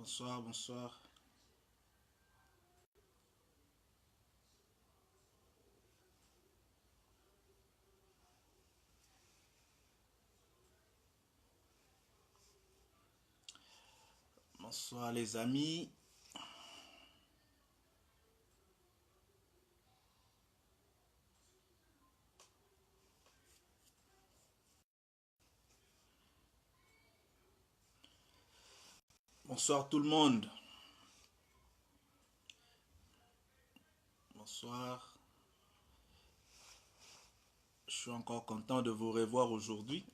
Bonsoir, bonsoir. Bonsoir les amis. Bonsoir tout le monde. Bonsoir. Je suis encore content de vous revoir aujourd'hui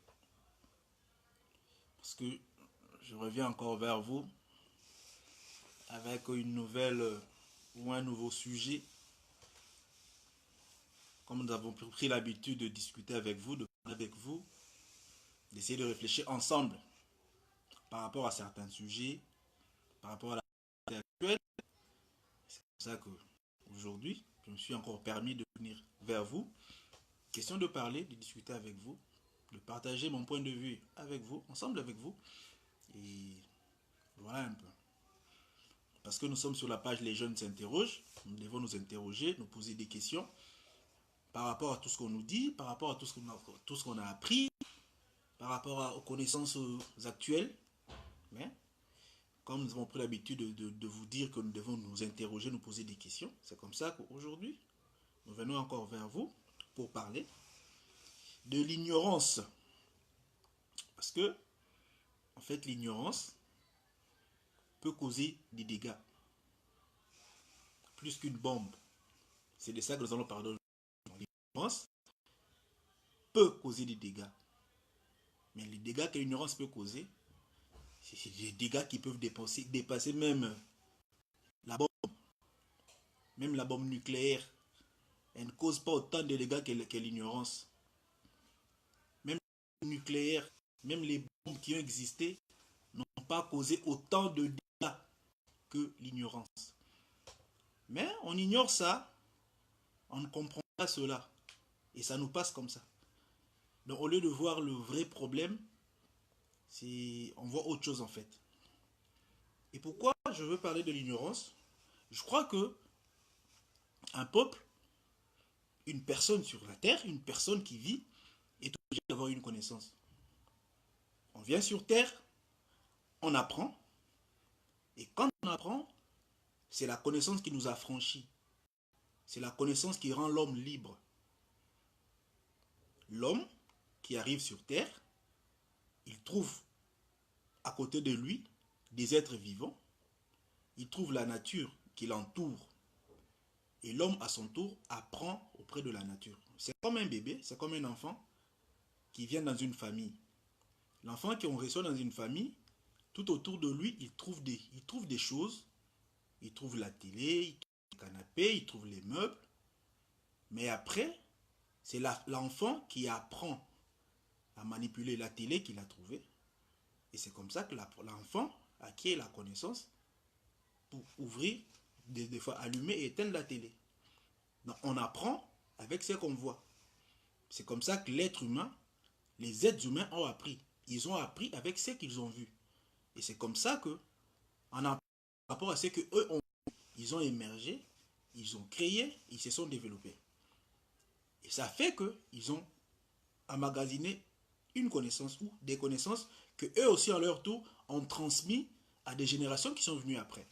parce que je reviens encore vers vous avec une nouvelle ou un nouveau sujet. Comme nous avons pris l'habitude de discuter avec vous, de parler avec vous, d'essayer de réfléchir ensemble par rapport à certains sujets, par rapport à la société actuelle. C'est pour ça que aujourd'hui, je me suis encore permis de venir vers vous. Question de parler, de discuter avec vous, de partager mon point de vue avec vous, ensemble avec vous. Et voilà un peu. Parce que nous sommes sur la page Les jeunes s'interrogent, nous devons nous interroger, nous poser des questions par rapport à tout ce qu'on nous dit, par rapport à tout ce qu'on a appris, par rapport aux connaissances actuelles. Mais comme nous avons pris l'habitude de vous dire que nous devons nous interroger, nous poser des questions, c'est comme ça qu'aujourd'hui, nous venons encore vers vous pour parler de l'ignorance. Parce que, en fait, l'ignorance peut causer des dégâts. Plus qu'une bombe. C'est de ça que nous allons parler aujourd'hui. L'ignorance peut causer des dégâts. Mais les dégâts que l'ignorance peut causer, c'est des dégâts qui peuvent dépasser même la bombe. Même la bombe nucléaire. Elle ne cause pas autant de dégâts que l'ignorance. Même le nucléaire, même les bombes qui ont existé, n'ont pas causé autant de dégâts que l'ignorance. Mais on ignore ça, on ne comprend pas cela. Et ça nous passe comme ça. Donc au lieu de voir le vrai problème, on voit autre chose en fait. Et pourquoi je veux parler de l'ignorance? Je crois que un peuple, une personne sur la terre, une personne qui vit, est obligée d'avoir une connaissance. On vient sur terre, on apprend, et quand on apprend, c'est la connaissance qui nous affranchit. C'est la connaissance qui rend l'homme libre. L'homme qui arrive sur terre, il trouve à côté de lui des êtres vivants, il trouve la nature qui l'entoure. Et l'homme, à son tour, apprend auprès de la nature. C'est comme un bébé, c'est comme un enfant qui vient dans une famille. L'enfant qu'on reçoit dans une famille, tout autour de lui, il trouve des choses. Il trouve la télé, il trouve le canapé, il trouve les meubles. Mais après, c'est l'enfant qui apprend à manipuler la télé qu'il a trouvée. Et c'est comme ça que l'enfant acquiert la connaissance pour ouvrir, des fois allumer et éteindre la télé. Donc on apprend avec ce qu'on voit. C'est comme ça que l'être humain, les êtres humains ont appris. Ils ont appris avec ce qu'ils ont vu. Et c'est comme ça que, en rapport à ce qu'eux ont vu, ils ont émergé, ils ont créé, ils se sont développés. Et ça fait qu'ils ont emmagasiné une connaissance ou des connaissances que eux aussi, à leur tour, ont transmis à des générations qui sont venues après.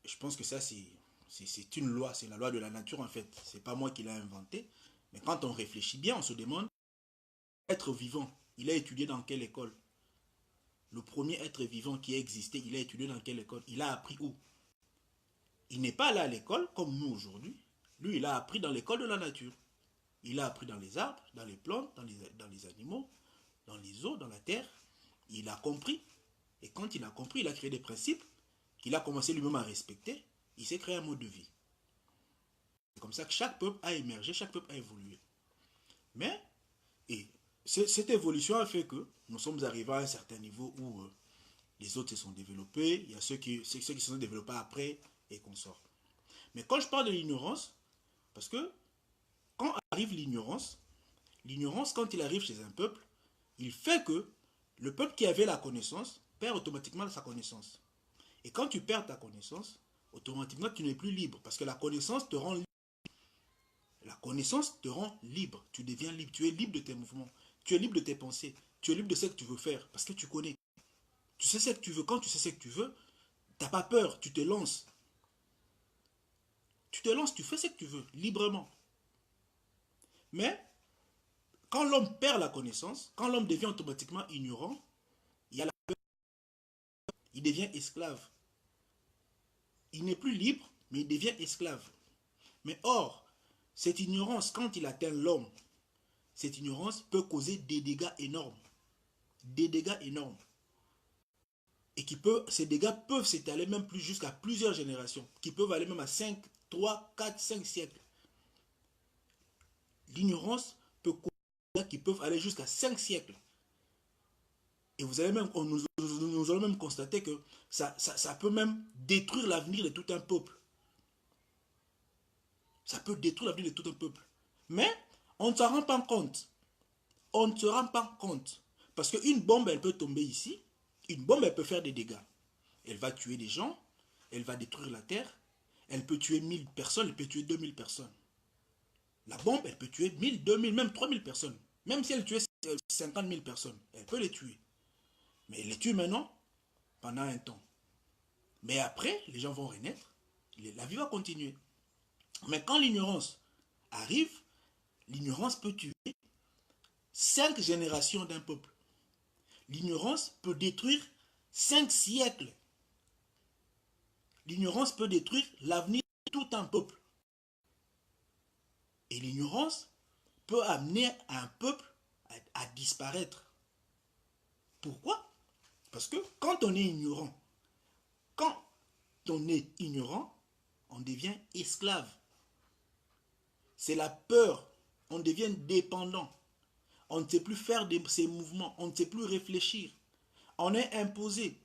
Et je pense que ça, c'est une loi, c'est la loi de la nature en fait. C'est pas moi qui l'ai inventé. Mais quand on réfléchit bien, on se demande, être vivant, il a étudié dans quelle école? Le premier être vivant qui a existé, il a étudié dans quelle école? Il a appris où? Il n'est pas allé à l'école comme nous aujourd'hui. Lui, il a appris dans l'école de la nature. Il a appris dans les arbres, dans les plantes, dans les animaux, dans les eaux, dans la terre. Il a compris. Et quand il a compris, il a créé des principes qu'il a commencé lui-même à respecter. Il s'est créé un mode de vie. C'est comme ça que chaque peuple a émergé, chaque peuple a évolué. Mais, et cette évolution a fait que nous sommes arrivés à un certain niveau où les autres se sont développés, il y a ceux qui se sont développés après et qu'on sort. Mais quand je parle de l'ignorance, parce que quand arrive l'ignorance, quand il arrive chez un peuple, il fait que le peuple qui avait la connaissance perd automatiquement sa connaissance. Et quand tu perds ta connaissance, automatiquement, tu n'es plus libre. Parce que la connaissance te rend libre. La connaissance te rend libre. Tu deviens libre. Tu es libre de tes mouvements. Tu es libre de tes pensées. Tu es libre de ce que tu veux faire. Parce que tu connais. Tu sais ce que tu veux. Quand tu sais ce que tu veux, tu n'as pas peur. Tu te lances. Tu te lances. Tu fais ce que tu veux. Librement. Mais, quand l'homme perd la connaissance, quand l'homme devient automatiquement ignorant, il y a la peur. Il devient esclave. Il n'est plus libre, mais il devient esclave. Mais or, cette ignorance, quand il atteint l'homme, cette ignorance peut causer des dégâts énormes. Des dégâts énormes. Et ces dégâts peuvent s'étaler même plus jusqu'à plusieurs générations, qui peuvent aller même à 5, 3, 4, 5 siècles. L'ignorance peut causer des dégâts qui peuvent aller jusqu'à 5 siècles. Et nous allons même constater que ça peut même détruire l'avenir de tout un peuple. Ça peut détruire l'avenir de tout un peuple. Mais on ne s'en rend pas compte. On ne se rend pas compte. Parce qu'une bombe, elle peut tomber ici. Une bombe, elle peut faire des dégâts. Elle va tuer des gens. Elle va détruire la terre. Elle peut tuer 1000 personnes. Elle peut tuer 2000 personnes. La bombe, elle peut tuer 1000, 2000, même 3000 personnes. Même si elle tuait 50 000 personnes, elle peut les tuer. Mais elle les tue maintenant, pendant un temps. Mais après, les gens vont renaître. La vie va continuer. Mais quand l'ignorance arrive, l'ignorance peut tuer 5 générations d'un peuple. L'ignorance peut détruire 5 siècles. L'ignorance peut détruire l'avenir de tout un peuple. Et l'ignorance peut amener un peuple à disparaître. Pourquoi? Parce que quand on est ignorant, on devient esclave. C'est la peur. On devient dépendant. On ne sait plus faire ses mouvements. On ne sait plus réfléchir. On est imposé.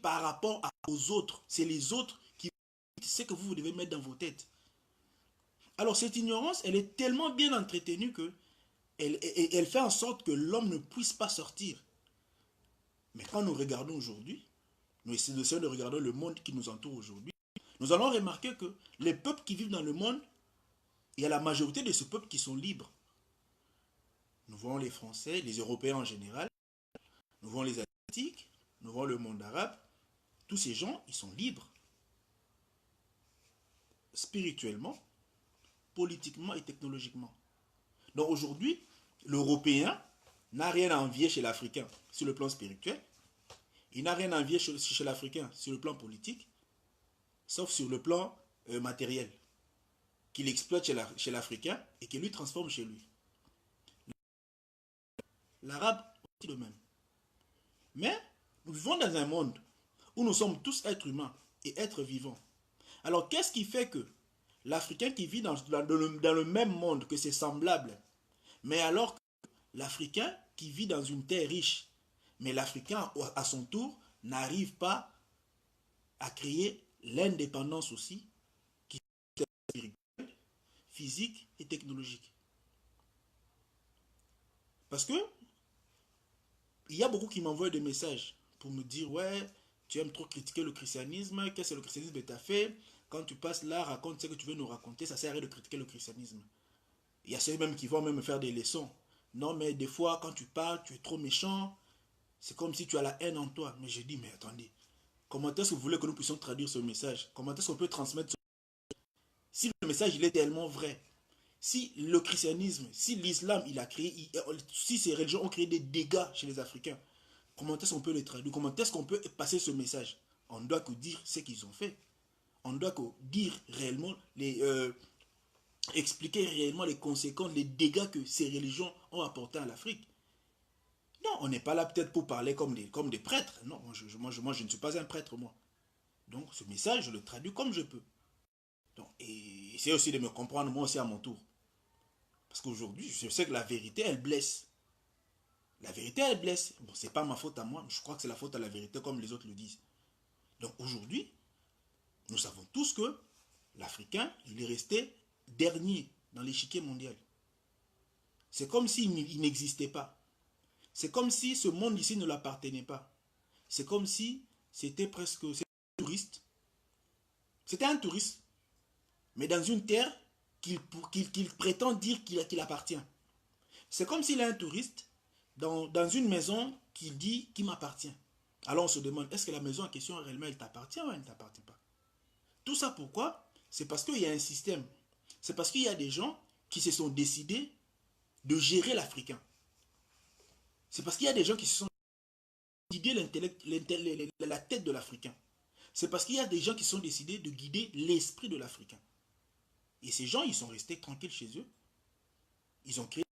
Par rapport aux autres. C'est les autres qui disent ce que vous devez mettre dans vos têtes. Alors cette ignorance, elle est tellement bien entretenue que elle fait en sorte que l'homme ne puisse pas sortir. Mais quand nous regardons aujourd'hui, nous essayons de regarder le monde qui nous entoure aujourd'hui, nous allons remarquer que les peuples qui vivent dans le monde, il y a la majorité de ces peuples qui sont libres. Nous voyons les Français, les Européens en général, nous voyons les Asiatiques, nous voyons le monde arabe. Tous ces gens, ils sont libres. Spirituellement, politiquement et technologiquement. Donc aujourd'hui, l'Européen n'a rien à envier chez l'Africain sur le plan spirituel. Il n'a rien à envier chez l'Africain sur le plan politique, sauf sur le plan matériel, qu'il exploite chez l'Africain et qu'il lui transforme chez lui. L'Arabe, aussi de même. Mais nous vivons dans un monde où nous sommes tous êtres humains et êtres vivants. Alors qu'est-ce qui fait que l'Africain qui vit dans le même monde que ses semblables, mais alors que l'Africain qui vit dans une terre riche, mais l'Africain à son tour n'arrive pas à créer l'indépendance aussi, qui est spirituelle, physique et technologique. Parce que il y a beaucoup qui m'envoient des messages pour me dire ouais, tu aimes trop critiquer le christianisme, qu'est-ce que le christianisme t'a fait? Quand tu passes là, raconte ce que tu veux nous raconter, ça sert à rien de critiquer le christianisme. Il y a ceux même qui vont même me faire des leçons. Non, mais des fois, quand tu parles, tu es trop méchant. C'est comme si tu as la haine en toi. Mais je dis, mais attendez, comment est-ce que vous voulez que nous puissions traduire ce message? Comment est-ce qu'on peut transmettre ce message? Si le message, il est tellement vrai, si le christianisme, si l'islam, il a créé, si ces religions ont créé des dégâts chez les Africains, comment est-ce qu'on peut les traduire? Comment est-ce qu'on peut passer ce message? On ne doit que dire ce qu'ils ont fait. On ne doit que dire réellement expliquer réellement les conséquences, les dégâts que ces religions ont apportés à l'Afrique. Non, on n'est pas là peut-être pour parler comme des prêtres. Non, moi, je ne suis pas un prêtre, moi. Donc, ce message, je le traduis comme je peux. Donc, et c'est aussi de me comprendre, moi aussi, à mon tour. Parce qu'aujourd'hui, je sais que la vérité, elle blesse. La vérité, elle blesse. Bon, c'est pas ma faute à moi, mais je crois que c'est la faute à la vérité, comme les autres le disent. Donc, aujourd'hui, nous savons tous que l'Africain, il est resté dernier dans l'échiquier mondial. C'est comme s'il n'existait pas. c'est comme si ce monde ici ne l'appartenait pas. C'est comme si c'était presque un touriste. C'était un touriste, mais dans une terre qu'il prétend dire qu'il appartient. C'est comme s'il est un touriste dans une maison qu'il dit qui m'appartient. Alors on se demande, est-ce que la maison en question réellement elle t'appartient ou elle ne t'appartient pas? Tout ça pourquoi? C'est parce qu'il y a un système. C'est parce qu'il y a des gens qui se sont décidés de gérer l'Africain. C'est parce qu'il y a des gens qui se sont guidés la tête de l'Africain. C'est parce qu'il y a des gens qui se sont décidés de guider l'esprit de l'Africain. Et ces gens, ils sont restés tranquilles chez eux. Ils ont créé.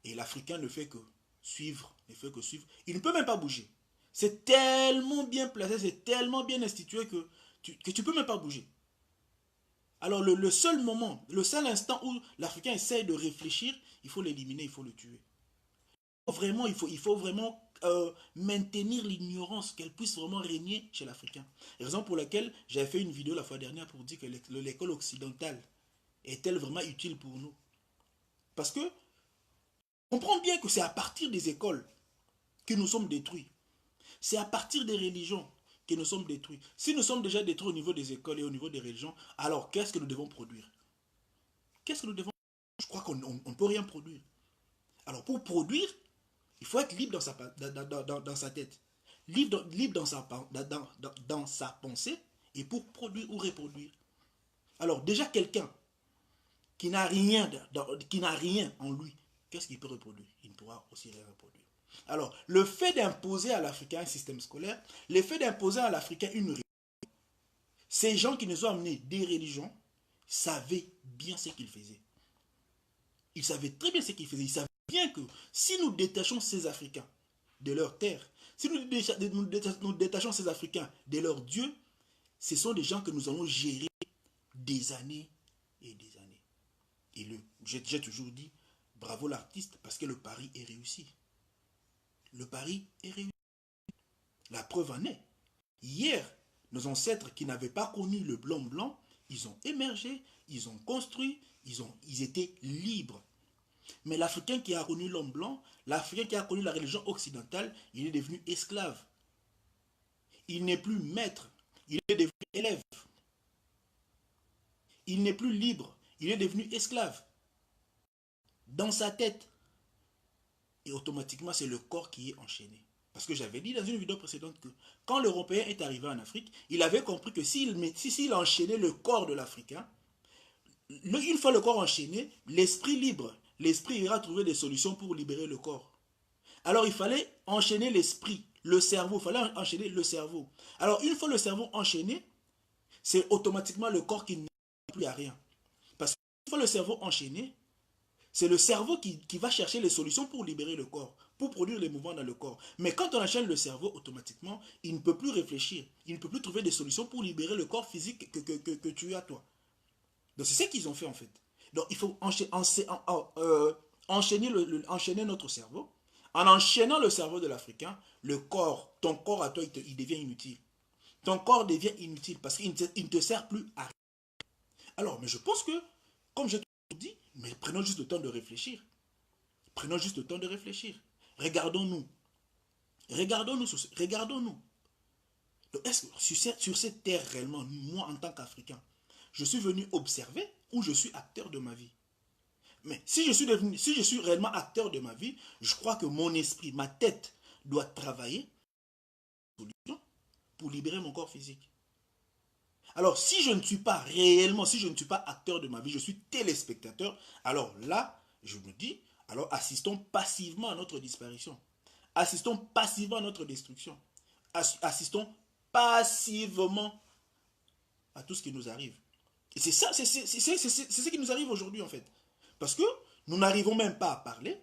Et l'Africain ne fait que suivre, ne fait que suivre. Il ne peut même pas bouger. C'est tellement bien placé, c'est tellement bien institué que tu ne peux même pas bouger. Alors le seul moment, le seul instant où l'Africain essaie de réfléchir, il faut l'éliminer, il faut le tuer. Il faut vraiment maintenir l'ignorance, qu'elle puisse vraiment régner chez l'Africain. Raison pour laquelle j'avais fait une vidéo la fois dernière pour dire que l'école occidentale est-elle vraiment utile pour nous? Parce que on comprend bien que c'est à partir des écoles que nous sommes détruits. C'est à partir des religions que nous sommes détruits. Si nous sommes déjà détruits au niveau des écoles et au niveau des religions, alors qu'est-ce que nous devons produire? Qu'est-ce que nous devons produire? Je crois qu'on ne peut rien produire. Alors pour produire, il faut être libre dans sa tête. Libre dans sa pensée et pour produire ou reproduire. Alors déjà quelqu'un qui n'a rien en lui, qu'est-ce qu'il peut reproduire? Il ne pourra aussi rien reproduire. Alors, le fait d'imposer à l'Africain un système scolaire, le fait d'imposer à l'Africain une religion, ces gens qui nous ont amenés des religions savaient bien ce qu'ils faisaient. Ils savaient très bien ce qu'ils faisaient. Ils savaient bien que si nous détachons ces Africains de leur terre, si nous détachons ces Africains de leur Dieu, ce sont des gens que nous allons gérer des années et des années. Et j'ai toujours dit, bravo l'artiste, parce que le pari est réussi. Le pari est réussi. La preuve en est. Hier, nos ancêtres qui n'avaient pas connu le blanc, ils ont émergé, ils ont construit, ils étaient libres. Mais l'Africain qui a connu l'homme blanc, l'Africain qui a connu la religion occidentale, il est devenu esclave. Il n'est plus maître, il est devenu élève. Il n'est plus libre, il est devenu esclave. Dans sa tête. Et automatiquement, c'est le corps qui est enchaîné. Parce que j'avais dit dans une vidéo précédente que quand l'Européen est arrivé en Afrique, il avait compris que s'il enchaînait le corps de l'Africain, une fois le corps enchaîné, l'esprit libre, l'esprit ira trouver des solutions pour libérer le corps. Alors il fallait enchaîner l'esprit, le cerveau, il fallait enchaîner le cerveau. Alors une fois le cerveau enchaîné, c'est automatiquement le corps qui n'est plus à rien. Parce qu'une fois le cerveau enchaîné, c'est le cerveau qui va chercher les solutions pour libérer le corps, pour produire les mouvements dans le corps. Mais quand on enchaîne le cerveau, automatiquement, il ne peut plus réfléchir. Il ne peut plus trouver des solutions pour libérer le corps physique que tu as, toi. Donc c'est ce qu'ils ont fait en fait. Donc il faut enchaîner notre cerveau. En enchaînant le cerveau de l'Africain, le corps, ton corps à toi, il devient inutile. Ton corps devient inutile parce qu'il ne te sert plus à rien. Alors, mais je pense que, comme je te dis, mais prenons juste le temps de réfléchir. Prenons juste le temps de réfléchir. Regardons-nous. Regardons-nous. Est-ce que sur cette terre réellement, moi en tant qu'Africain, je suis venu observer ou je suis acteur de ma vie? Mais si je suis réellement acteur de ma vie, je crois que mon esprit, ma tête doit travailler pour libérer mon corps physique. Alors, si je ne suis pas réellement, si je ne suis pas acteur de ma vie, je suis téléspectateur, alors là, je me dis, alors assistons passivement à notre disparition. Assistons passivement à notre destruction. Assistons passivement à tout ce qui nous arrive. Et c'est ça, c'est ce qui nous arrive aujourd'hui en fait. Parce que nous n'arrivons même pas à parler,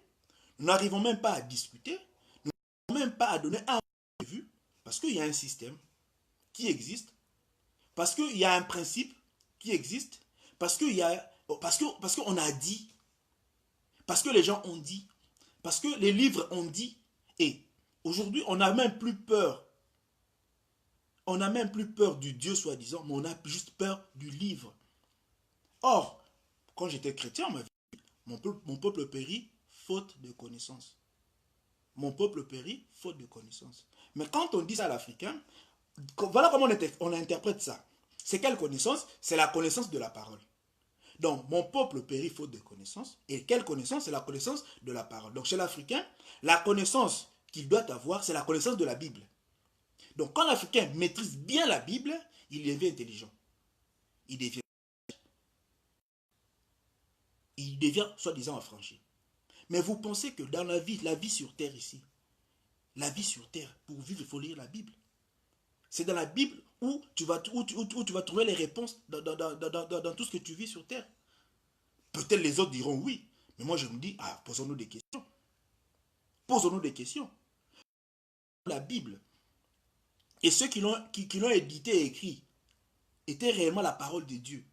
nous n'arrivons même pas à discuter, nous n'arrivons même pas à donner un point de vue, parce qu'il y a un système qui existe, parce qu'il y a un principe qui existe, parce qu'on a dit, parce que les gens ont dit, parce que les livres ont dit, et aujourd'hui on n'a même plus peur. On n'a même plus peur du Dieu soi-disant, mais on a juste peur du livre. Or, quand j'étais chrétien, on m'a dit, mon peuple périt faute de connaissance. Mon peuple périt faute de connaissance. Mais quand on dit ça à l'Africain, voilà comment on interprète ça. C'est quelle connaissance? C'est la connaissance de la parole. Donc, mon peuple périt faute de connaissance. Et quelle connaissance? C'est la connaissance de la parole. Donc, chez l'Africain, la connaissance qu'il doit avoir, c'est la connaissance de la Bible. Donc, quand l'Africain maîtrise bien la Bible, il devient intelligent. Il devient soi-disant affranchi. Mais vous pensez que dans la vie sur terre ici, la vie sur terre, pour vivre, il faut lire la Bible. C'est dans la Bible où tu vas trouver les réponses dans tout ce que tu vis sur terre. Peut-être les autres diront oui. Mais moi je me dis, posons-nous des questions. Posons-nous des questions. La Bible et ceux qui l'ont édité et écrit était réellement la parole de Dieu.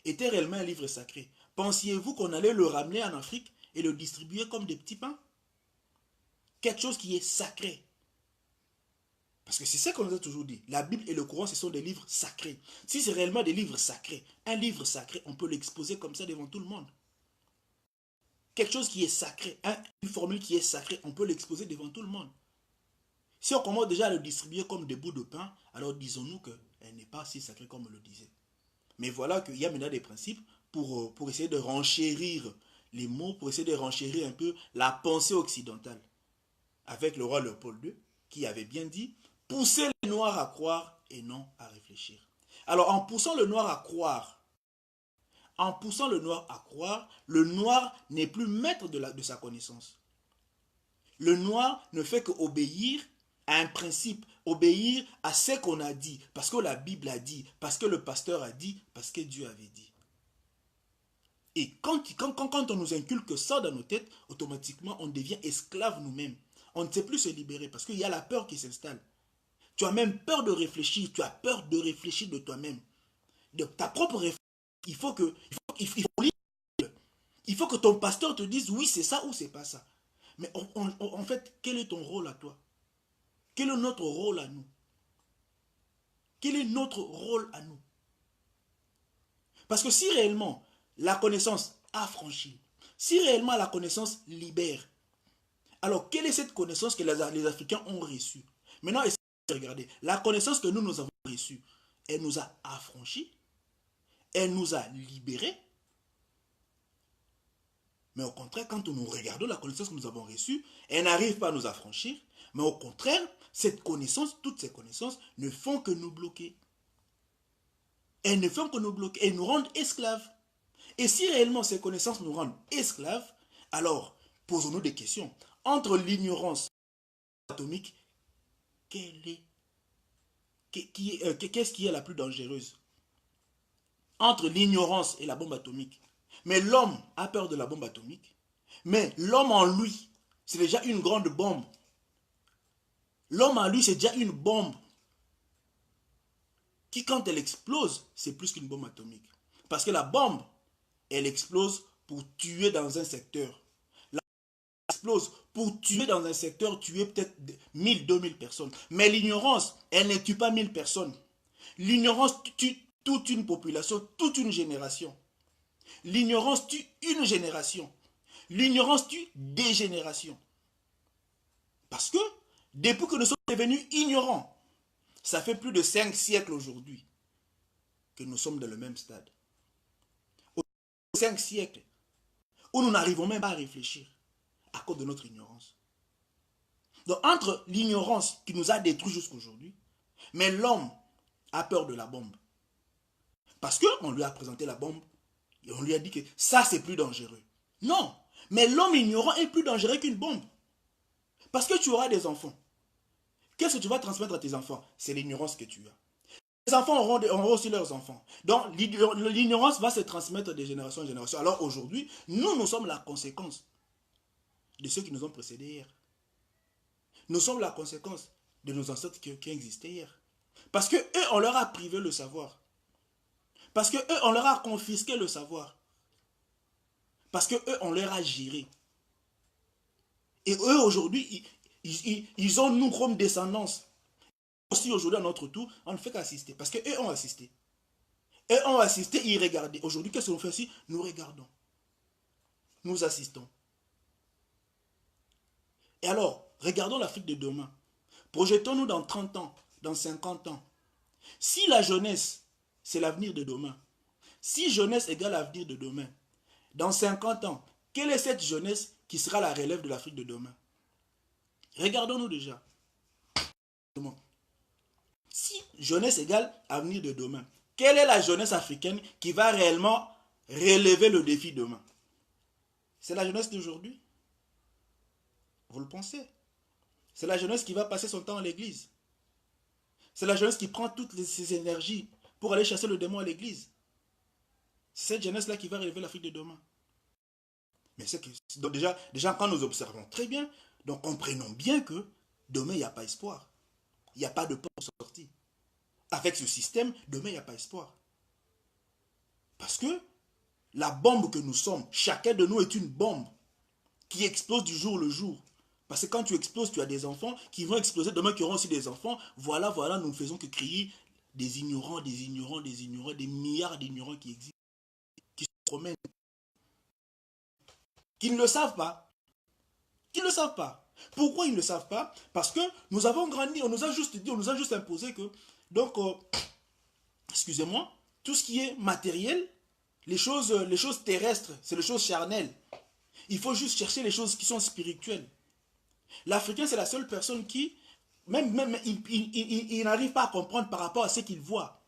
Était réellement un livre sacré. Pensiez-vous qu'on allait le ramener en Afrique et le distribuer comme des petits pains? Quelque chose qui est sacré. Parce que c'est ça qu'on nous a toujours dit. La Bible et le Coran, ce sont des livres sacrés. Si c'est réellement des livres sacrés, un livre sacré, on peut l'exposer comme ça devant tout le monde. Quelque chose qui est sacré, une formule qui est sacrée, on peut l'exposer devant tout le monde. Si on commence déjà à le distribuer comme des bouts de pain, alors disons-nous qu'elle n'est pas si sacrée comme on le disait. Mais voilà qu'il y a maintenant des principes pour essayer de renchérir les mots, pour essayer de renchérir un peu la pensée occidentale. Avec le roi Léopold II, qui avait bien dit « Poussez les Noirs à croire et non à réfléchir ». Alors, en poussant le Noir à croire, le Noir n'est plus maître de sa connaissance. Le Noir ne fait qu'obéir à un principe, obéir à ce qu'on a dit, parce que la Bible a dit, parce que le pasteur a dit, parce que Dieu avait dit. Et quand on nous inculque ça dans nos têtes, automatiquement, on devient esclave nous-mêmes. On ne sait plus se libérer parce qu'il y a la peur qui s'installe. Tu as même peur de réfléchir, tu as peur de réfléchir de toi-même. De ta propre réflexion, il faut que ton pasteur te dise oui, c'est ça ou c'est pas ça. Mais en fait, quel est ton rôle à toi? Quel est notre rôle à nous? Quel est notre rôle à nous? Parce que si réellement la connaissance affranchit, si réellement la connaissance libère, alors quelle est cette connaissance que les Africains ont reçue? Maintenant, essayez de regarder. La connaissance que nous avons reçue, elle nous a affranchis, elle nous a libérés. Mais au contraire, quand nous regardons la connaissance que nous avons reçue, elle n'arrive pas à nous affranchir. Mais au contraire, cette connaissance, toutes ces connaissances ne font que nous bloquer. Elles ne font que nous bloquer. Elles nous rendent esclaves. Et si réellement ces connaissances nous rendent esclaves, alors posons-nous des questions. Entre l'ignorance atomique, qu'est-ce qui est la plus dangereuse? Entre l'ignorance et la bombe atomique. Mais l'homme a peur de la bombe atomique. Mais l'homme en lui, c'est déjà une grande bombe. L'homme en lui, c'est déjà une bombe qui, quand elle explose, c'est plus qu'une bombe atomique. Parce que la bombe, elle explose pour tuer dans un secteur. La bombe explose pour tuer dans un secteur, tuer peut-être 1000, 2000 personnes. Mais l'ignorance, elle ne tue pas 1000 personnes. L'ignorance tue toute une population, toute une génération. L'ignorance tue une génération. L'ignorance tue des générations. Parce que, depuis que nous sommes devenus ignorants, ça fait plus de 5 siècles aujourd'hui que nous sommes dans le même stade. 5 siècles où nous n'arrivons même pas à réfléchir à cause de notre ignorance. Donc, entre l'ignorance qui nous a détruits jusqu'aujourd'hui, mais l'homme a peur de la bombe. Parce qu'on lui a présenté la bombe et on lui a dit que ça, c'est plus dangereux. Non, mais l'homme ignorant est plus dangereux qu'une bombe. Parce que tu auras des enfants. Qu'est-ce que tu vas transmettre à tes enfants? C'est l'ignorance que tu as. Les enfants auront aussi leurs enfants. Donc, l'ignorance va se transmettre de génération en génération. Alors aujourd'hui, nous sommes la conséquence de ceux qui nous ont précédés hier. Nous sommes la conséquence de nos ancêtres qui existaient hier. Parce qu'eux, on leur a privé le savoir. Parce qu'eux, on leur a confisqué le savoir. Parce qu'eux, on leur a géré. Et eux, aujourd'hui, ils ont nous comme descendance. Aussi, aujourd'hui, à notre tour, on ne fait qu'assister. Parce qu'eux ont assisté. Eux ont assisté, ils regardaient. Aujourd'hui, qu'est-ce qu'on fait ici? Nous regardons. Nous assistons. Et alors, regardons l'Afrique de demain. Projetons-nous dans 30 ans, dans 50 ans. Si la jeunesse, c'est l'avenir de demain, si jeunesse égale avenir de demain, dans 50 ans, quelle est cette jeunesse qui sera la relève de l'Afrique de demain? Regardons-nous déjà. Si jeunesse égale avenir de demain, quelle est la jeunesse africaine qui va réellement relever le défi demain? C'est la jeunesse d'aujourd'hui? Vous le pensez? C'est la jeunesse qui va passer son temps à l'église. C'est la jeunesse qui prend toutes ses énergies pour aller chasser le démon à l'église. C'est cette jeunesse-là qui va relever l'Afrique de demain. Mais c'est que, donc déjà, quand nous observons très bien, donc comprenons bien que demain, il n'y a pas espoir. Il n'y a pas de porte de sortie. Avec ce système, demain, il n'y a pas espoir. Parce que la bombe que nous sommes, chacun de nous est une bombe qui explose du jour le jour. Parce que quand tu exploses, tu as des enfants qui vont exploser demain, qui auront aussi des enfants. Voilà, nous ne faisons que crier des ignorants, des milliards d'ignorants qui existent, qui se promènent, qui ne le savent pas. Qui ne le savent pas. Pourquoi ils ne le savent pas? Parce que nous avons grandi, on nous a juste dit, on nous a juste imposé que, donc, excusez-moi, tout ce qui est matériel, les choses terrestres, c'est les choses charnelles. Il faut juste chercher les choses qui sont spirituelles. L'Africain, c'est la seule personne qui, il n'arrive pas à comprendre par rapport à ce qu'il voit.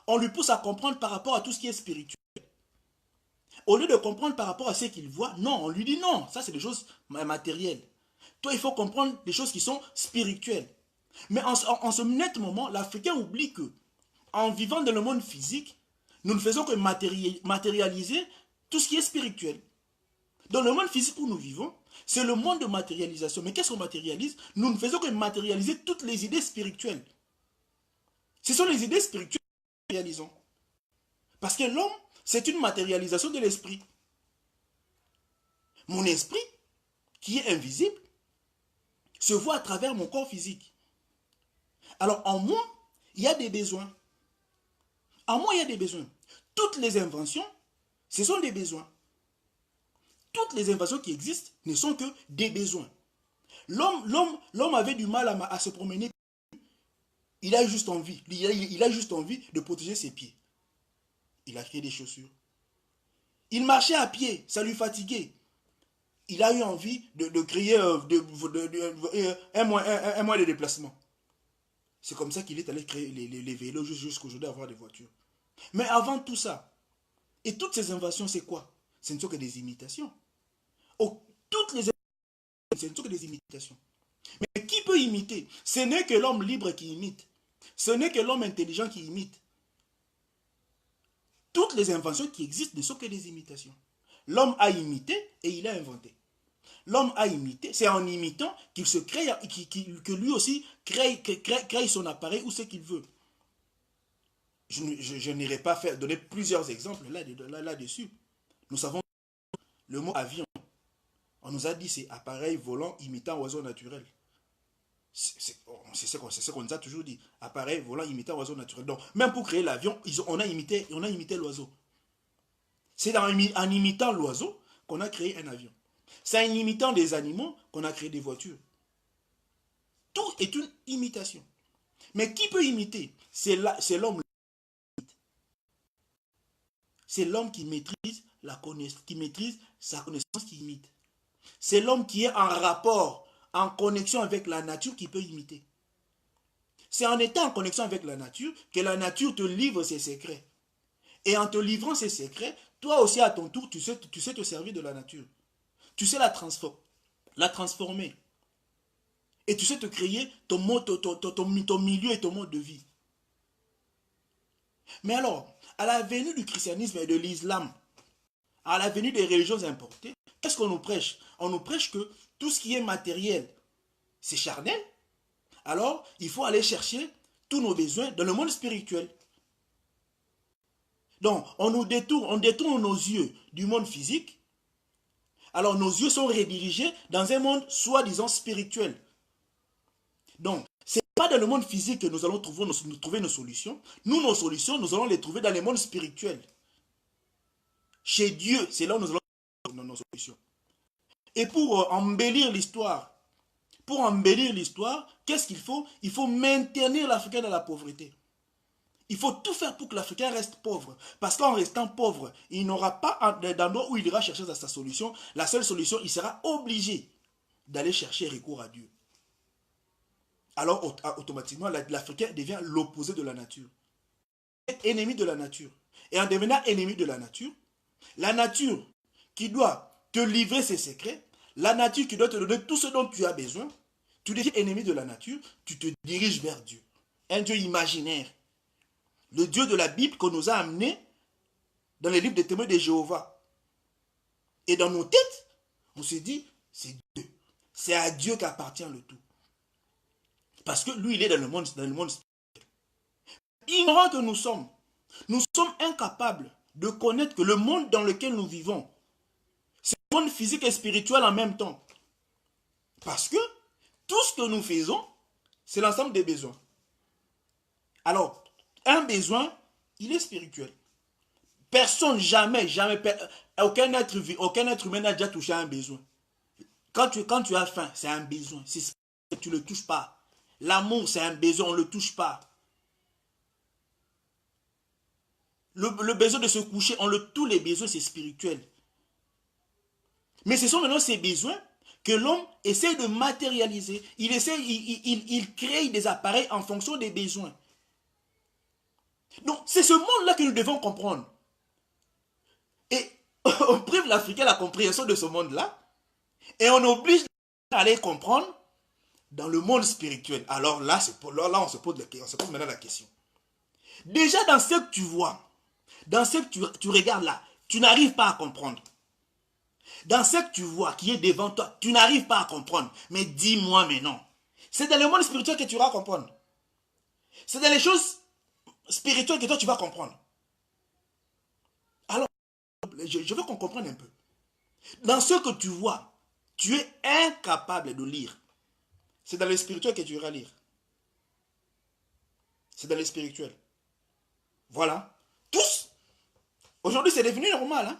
On lui pousse à comprendre par rapport à tout ce qui est spirituel. Au lieu de comprendre par rapport à ce qu'il voit, non, on lui dit non, ça c'est des choses matérielles. Toi, il faut comprendre des choses qui sont spirituelles. Mais en ce net moment, l'Africain oublie que, en vivant dans le monde physique, nous ne faisons que matérialiser tout ce qui est spirituel. Dans le monde physique où nous vivons, c'est le monde de matérialisation. Mais qu'est-ce qu'on matérialise? Nous ne faisons que matérialiser toutes les idées spirituelles. Ce sont les idées spirituelles que nous réalisons. Parce que l'homme, c'est une matérialisation de l'esprit. Mon esprit, qui est invisible, se voit à travers mon corps physique. Alors en moi, il y a des besoins. En moi, il y a des besoins. Toutes les inventions, ce sont des besoins. Toutes les inventions qui existent ne sont que des besoins. L'homme avait du mal à se promener. Il a juste envie. Il a juste envie de protéger ses pieds. Il a créé des chaussures. Il marchait à pied, ça lui fatiguait. Il a eu envie de créer un moyen de déplacement. C'est comme ça qu'il est allé créer les vélos jusqu'aujourd'hui avoir des voitures. Mais avant tout ça, et toutes ces inventions, c'est quoi? Ce ne sont que des imitations. Oh, toutes les inventions, ce ne sont que des imitations. Mais qui peut imiter? Ce n'est que l'homme libre qui imite. Ce n'est que l'homme intelligent qui imite. Toutes les inventions qui existent ne sont que des imitations. L'homme a imité et il a inventé. L'homme a imité, c'est en imitant qu'il se crée, que lui aussi crée son appareil ou ce qu'il veut. Je n'irai pas donner plusieurs exemples là-dessus. Nous savons le mot avion. On nous a dit c'est appareil volant imitant oiseau naturel. C'est ce qu'on nous a toujours dit. Appareil volant imitant oiseau naturel. Donc, même pour créer l'avion, on a imité l'oiseau. C'est en imitant l'oiseau qu'on a créé un avion. C'est en imitant des animaux qu'on a créé des voitures. Tout est une imitation. Mais qui peut imiter? C'est l'homme. C'est l'homme qui maîtrise sa connaissance qui imite. C'est l'homme qui est en rapport, en connexion avec la nature qui peut imiter. C'est en étant en connexion avec la nature que la nature te livre ses secrets. Et en te livrant ses secrets, toi aussi à ton tour, tu sais te servir de la nature. Tu sais la transformer. Et tu sais te créer ton milieu et ton mode de vie. Mais alors, à la venue du christianisme et de l'islam, à la venue des religions importées, qu'est-ce qu'on nous prêche? On nous prêche que tout ce qui est matériel, c'est charnel. Alors, il faut aller chercher tous nos besoins dans le monde spirituel. Donc, on détourne nos yeux du monde physique. Alors, nos yeux sont redirigés dans un monde soi-disant spirituel. Donc, ce n'est pas dans le monde physique que nous allons trouver nos solutions. Nous, nos solutions, nous allons les trouver dans le monde spirituel. Chez Dieu, c'est là où nous allons trouver nos solutions. Et pour embellir l'histoire, pour embellir l'histoire, qu'est-ce qu'il faut? Il faut maintenir l'Africain dans la pauvreté. Il faut tout faire pour que l'Africain reste pauvre. Parce qu'en restant pauvre, il n'aura pas d'endroit où il ira chercher sa solution. La seule solution, il sera obligé d'aller chercher recours à Dieu. Alors automatiquement, l'Africain devient l'opposé de la nature. Ennemi de la nature. Et en devenant ennemi de la nature qui doit te livrer ses secrets, la nature qui doit te donner tout ce dont tu as besoin, tu deviens ennemi de la nature, tu te diriges vers Dieu. Un Dieu imaginaire. Le Dieu de la Bible qu'on nous a amené dans les livres des témoins de Jéhovah. Et dans nos têtes, on se dit, c'est Dieu. C'est à Dieu qu'appartient le tout. Parce que lui, il est dans le monde spirituel. Ignorant que nous sommes incapables de connaître que le monde dans lequel nous vivons, c'est un monde physique et spirituel en même temps. Parce que tout ce que nous faisons, c'est l'ensemble des besoins. Alors, un besoin, il est spirituel. Personne, jamais, aucun être humain n'a déjà touché à un besoin. Quand tu as faim, c'est un besoin. Si tu ne le touches pas. L'amour, c'est un besoin, on ne le touche pas. Le besoin de se coucher, tous les besoins, c'est spirituel. Mais ce sont maintenant ces besoins que l'homme essaie de matérialiser. Il crée des appareils en fonction des besoins. Donc, c'est ce monde-là que nous devons comprendre. Et on prive l'Africain la compréhension de ce monde-là. Et on oblige à aller comprendre dans le monde spirituel. Alors là, on se pose maintenant la question. Déjà, dans ce que tu vois, dans ce que tu regardes là, tu n'arrives pas à comprendre. Dans ce que tu vois qui est devant toi, tu n'arrives pas à comprendre. Mais dis-moi maintenant. C'est dans le monde spirituel que tu vas comprendre. C'est dans les choses spirituelles que toi tu vas comprendre. Alors, je veux qu'on comprenne un peu. Dans ce que tu vois, tu es incapable de lire. C'est dans le spirituel que tu iras lire. C'est dans le spirituel. Voilà. Tous. Aujourd'hui, c'est devenu normal. Hein?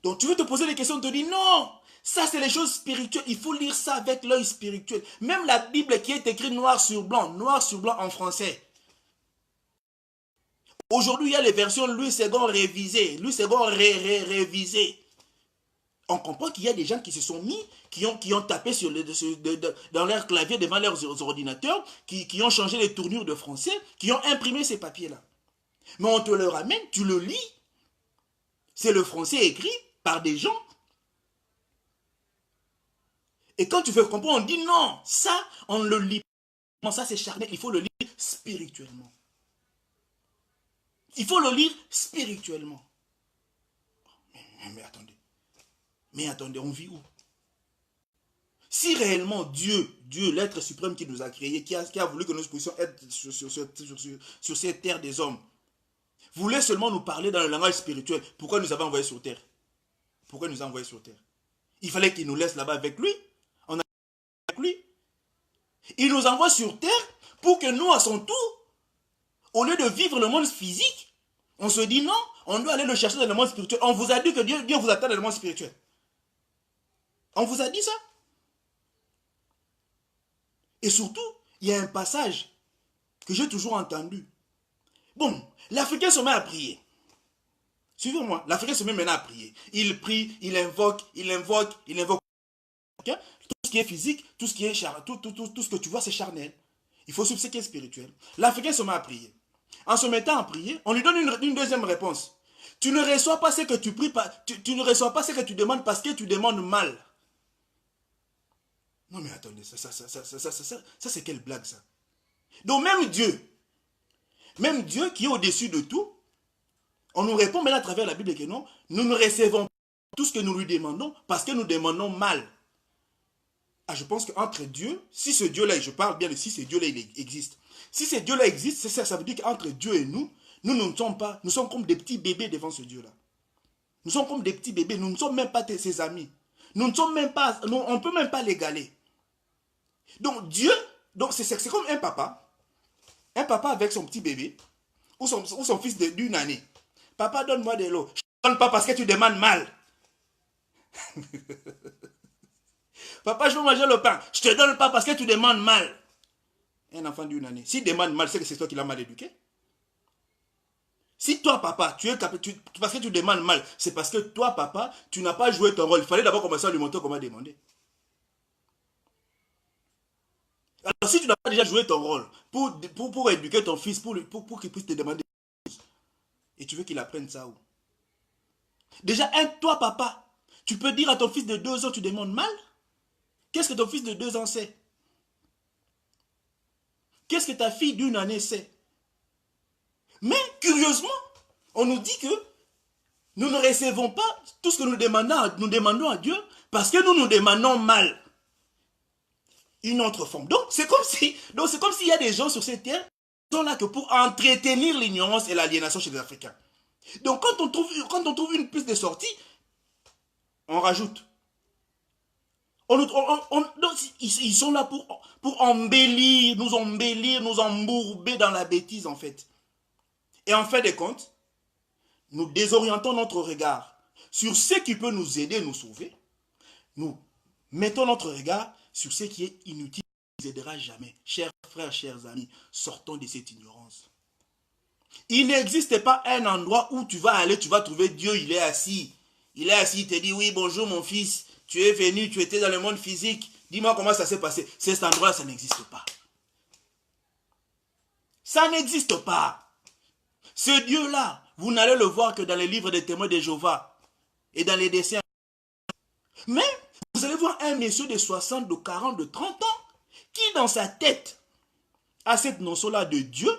Donc, tu veux te poser des questions, te dire non. Ça, c'est les choses spirituelles. Il faut lire ça avec l'œil spirituel. Même la Bible qui est écrite noir sur blanc en français. Aujourd'hui, il y a les versions Louis II révisées. Louis II révisées. On comprend qu'il y a des gens qui se sont mis, qui ont tapé dans leur clavier devant leurs ordinateurs, qui ont changé les tournures de français, qui ont imprimé ces papiers-là. Mais on te le ramène, tu le lis. C'est le français écrit par des gens. Et quand tu veux comprendre, on dit non, ça, on ne le lit pas. Ça, c'est charnel, il faut le lire spirituellement. Il faut le lire spirituellement. Mais attendez, on vit où? Si réellement Dieu, l'être suprême qui nous a créés, qui a voulu que nous puissions être sur cette terre des hommes, voulait seulement nous parler dans le langage spirituel, pourquoi nous avons envoyé sur terre? Pourquoi nous a envoyé sur terre? Il fallait qu'il nous laisse là-bas avec lui. On a avec lui. Il nous envoie sur terre pour que nous, à son tour, au lieu de vivre le monde physique, on se dit non, on doit aller le chercher dans le monde spirituel. On vous a dit que Dieu vous attend dans le monde spirituel. On vous a dit ça. Et surtout, il y a un passage que j'ai toujours entendu. Bon, l'Africain se met à prier. Suivez-moi, l'Africain se met maintenant à prier. Il prie, il invoque. Okay? Tout ce qui est physique, tout ce qui est tout ce que tu vois, c'est charnel. Il faut suivre ce qui est spirituel. L'Africain se met à prier. En se mettant à prier, on lui donne une deuxième réponse. Tu ne reçois pas ce que tu pries, tu ne reçois pas ce que tu demandes parce que tu demandes mal. Non mais attendez, ça c'est quelle blague ça? Donc même Dieu qui est au-dessus de tout, on nous répond maintenant à travers la Bible que non, nous ne recevons pas tout ce que nous lui demandons parce que nous demandons mal. Ah, je pense qu'entre Dieu, si ce Dieu-là, je parle bien de si ce Dieu-là il existe, si ce Dieu-là existe, ça veut dire qu'entre Dieu et nous ne sommes pas, nous sommes comme des petits bébés devant ce Dieu-là. Nous sommes comme des petits bébés, nous ne sommes même pas ses amis. Nous ne sommes même pas, on ne peut même pas l'égaler. Donc Dieu, c'est comme un papa avec son petit bébé, ou son fils d'une année. Papa, donne-moi de l'eau. Je ne donne pas parce que tu demandes mal. Papa, je veux manger le pain. Je te donne pas parce que tu demandes mal. Un enfant d'une année, s'il demande mal, c'est que c'est toi qui l'as mal éduqué. Si toi, papa, parce que tu demandes mal, c'est parce que toi, papa, tu n'as pas joué ton rôle. Il fallait d'abord commencer à lui montrer comment demander. Alors, si tu n'as pas déjà joué ton rôle pour éduquer ton fils, pour qu'il puisse te demander, et tu veux qu'il apprenne ça où? Déjà, toi, papa, tu peux dire à ton fils de 2 ans, tu demandes mal? Qu'est-ce que ton fils de 2 ans sait? Qu'est-ce que ta fille d'une année sait? Mais, curieusement, on nous dit que nous ne recevons pas tout ce que nous demandons à Dieu parce que nous demandons mal. Une autre forme. Donc, c'est comme s'il y a des gens sur cette terre qui sont là que pour entretenir l'ignorance et l'aliénation chez les Africains. Donc, quand on trouve une piste de sortie, on rajoute. Donc, ils sont là pour embellir, nous embourber dans la bêtise, en fait. Et en fin de compte, nous désorientons notre regard sur ce qui peut nous aider, nous sauver. Nous mettons notre regard sur ce qui est inutile, qui ne nous aidera jamais. Chers frères, chers amis, sortons de cette ignorance. Il n'existe pas un endroit où tu vas aller, tu vas trouver Dieu, il est assis. Il est assis, il te dit, oui, bonjour mon fils, tu es venu, tu étais dans le monde physique. Dis-moi comment ça s'est passé. Cet endroit-là, ça n'existe pas. Ça n'existe pas. Ce Dieu-là, vous n'allez le voir que dans les livres des témoins de Jéhovah et dans les dessins. Mais vous allez voir un monsieur de 60, de 40, de 30 ans qui dans sa tête a cette notion-là de Dieu.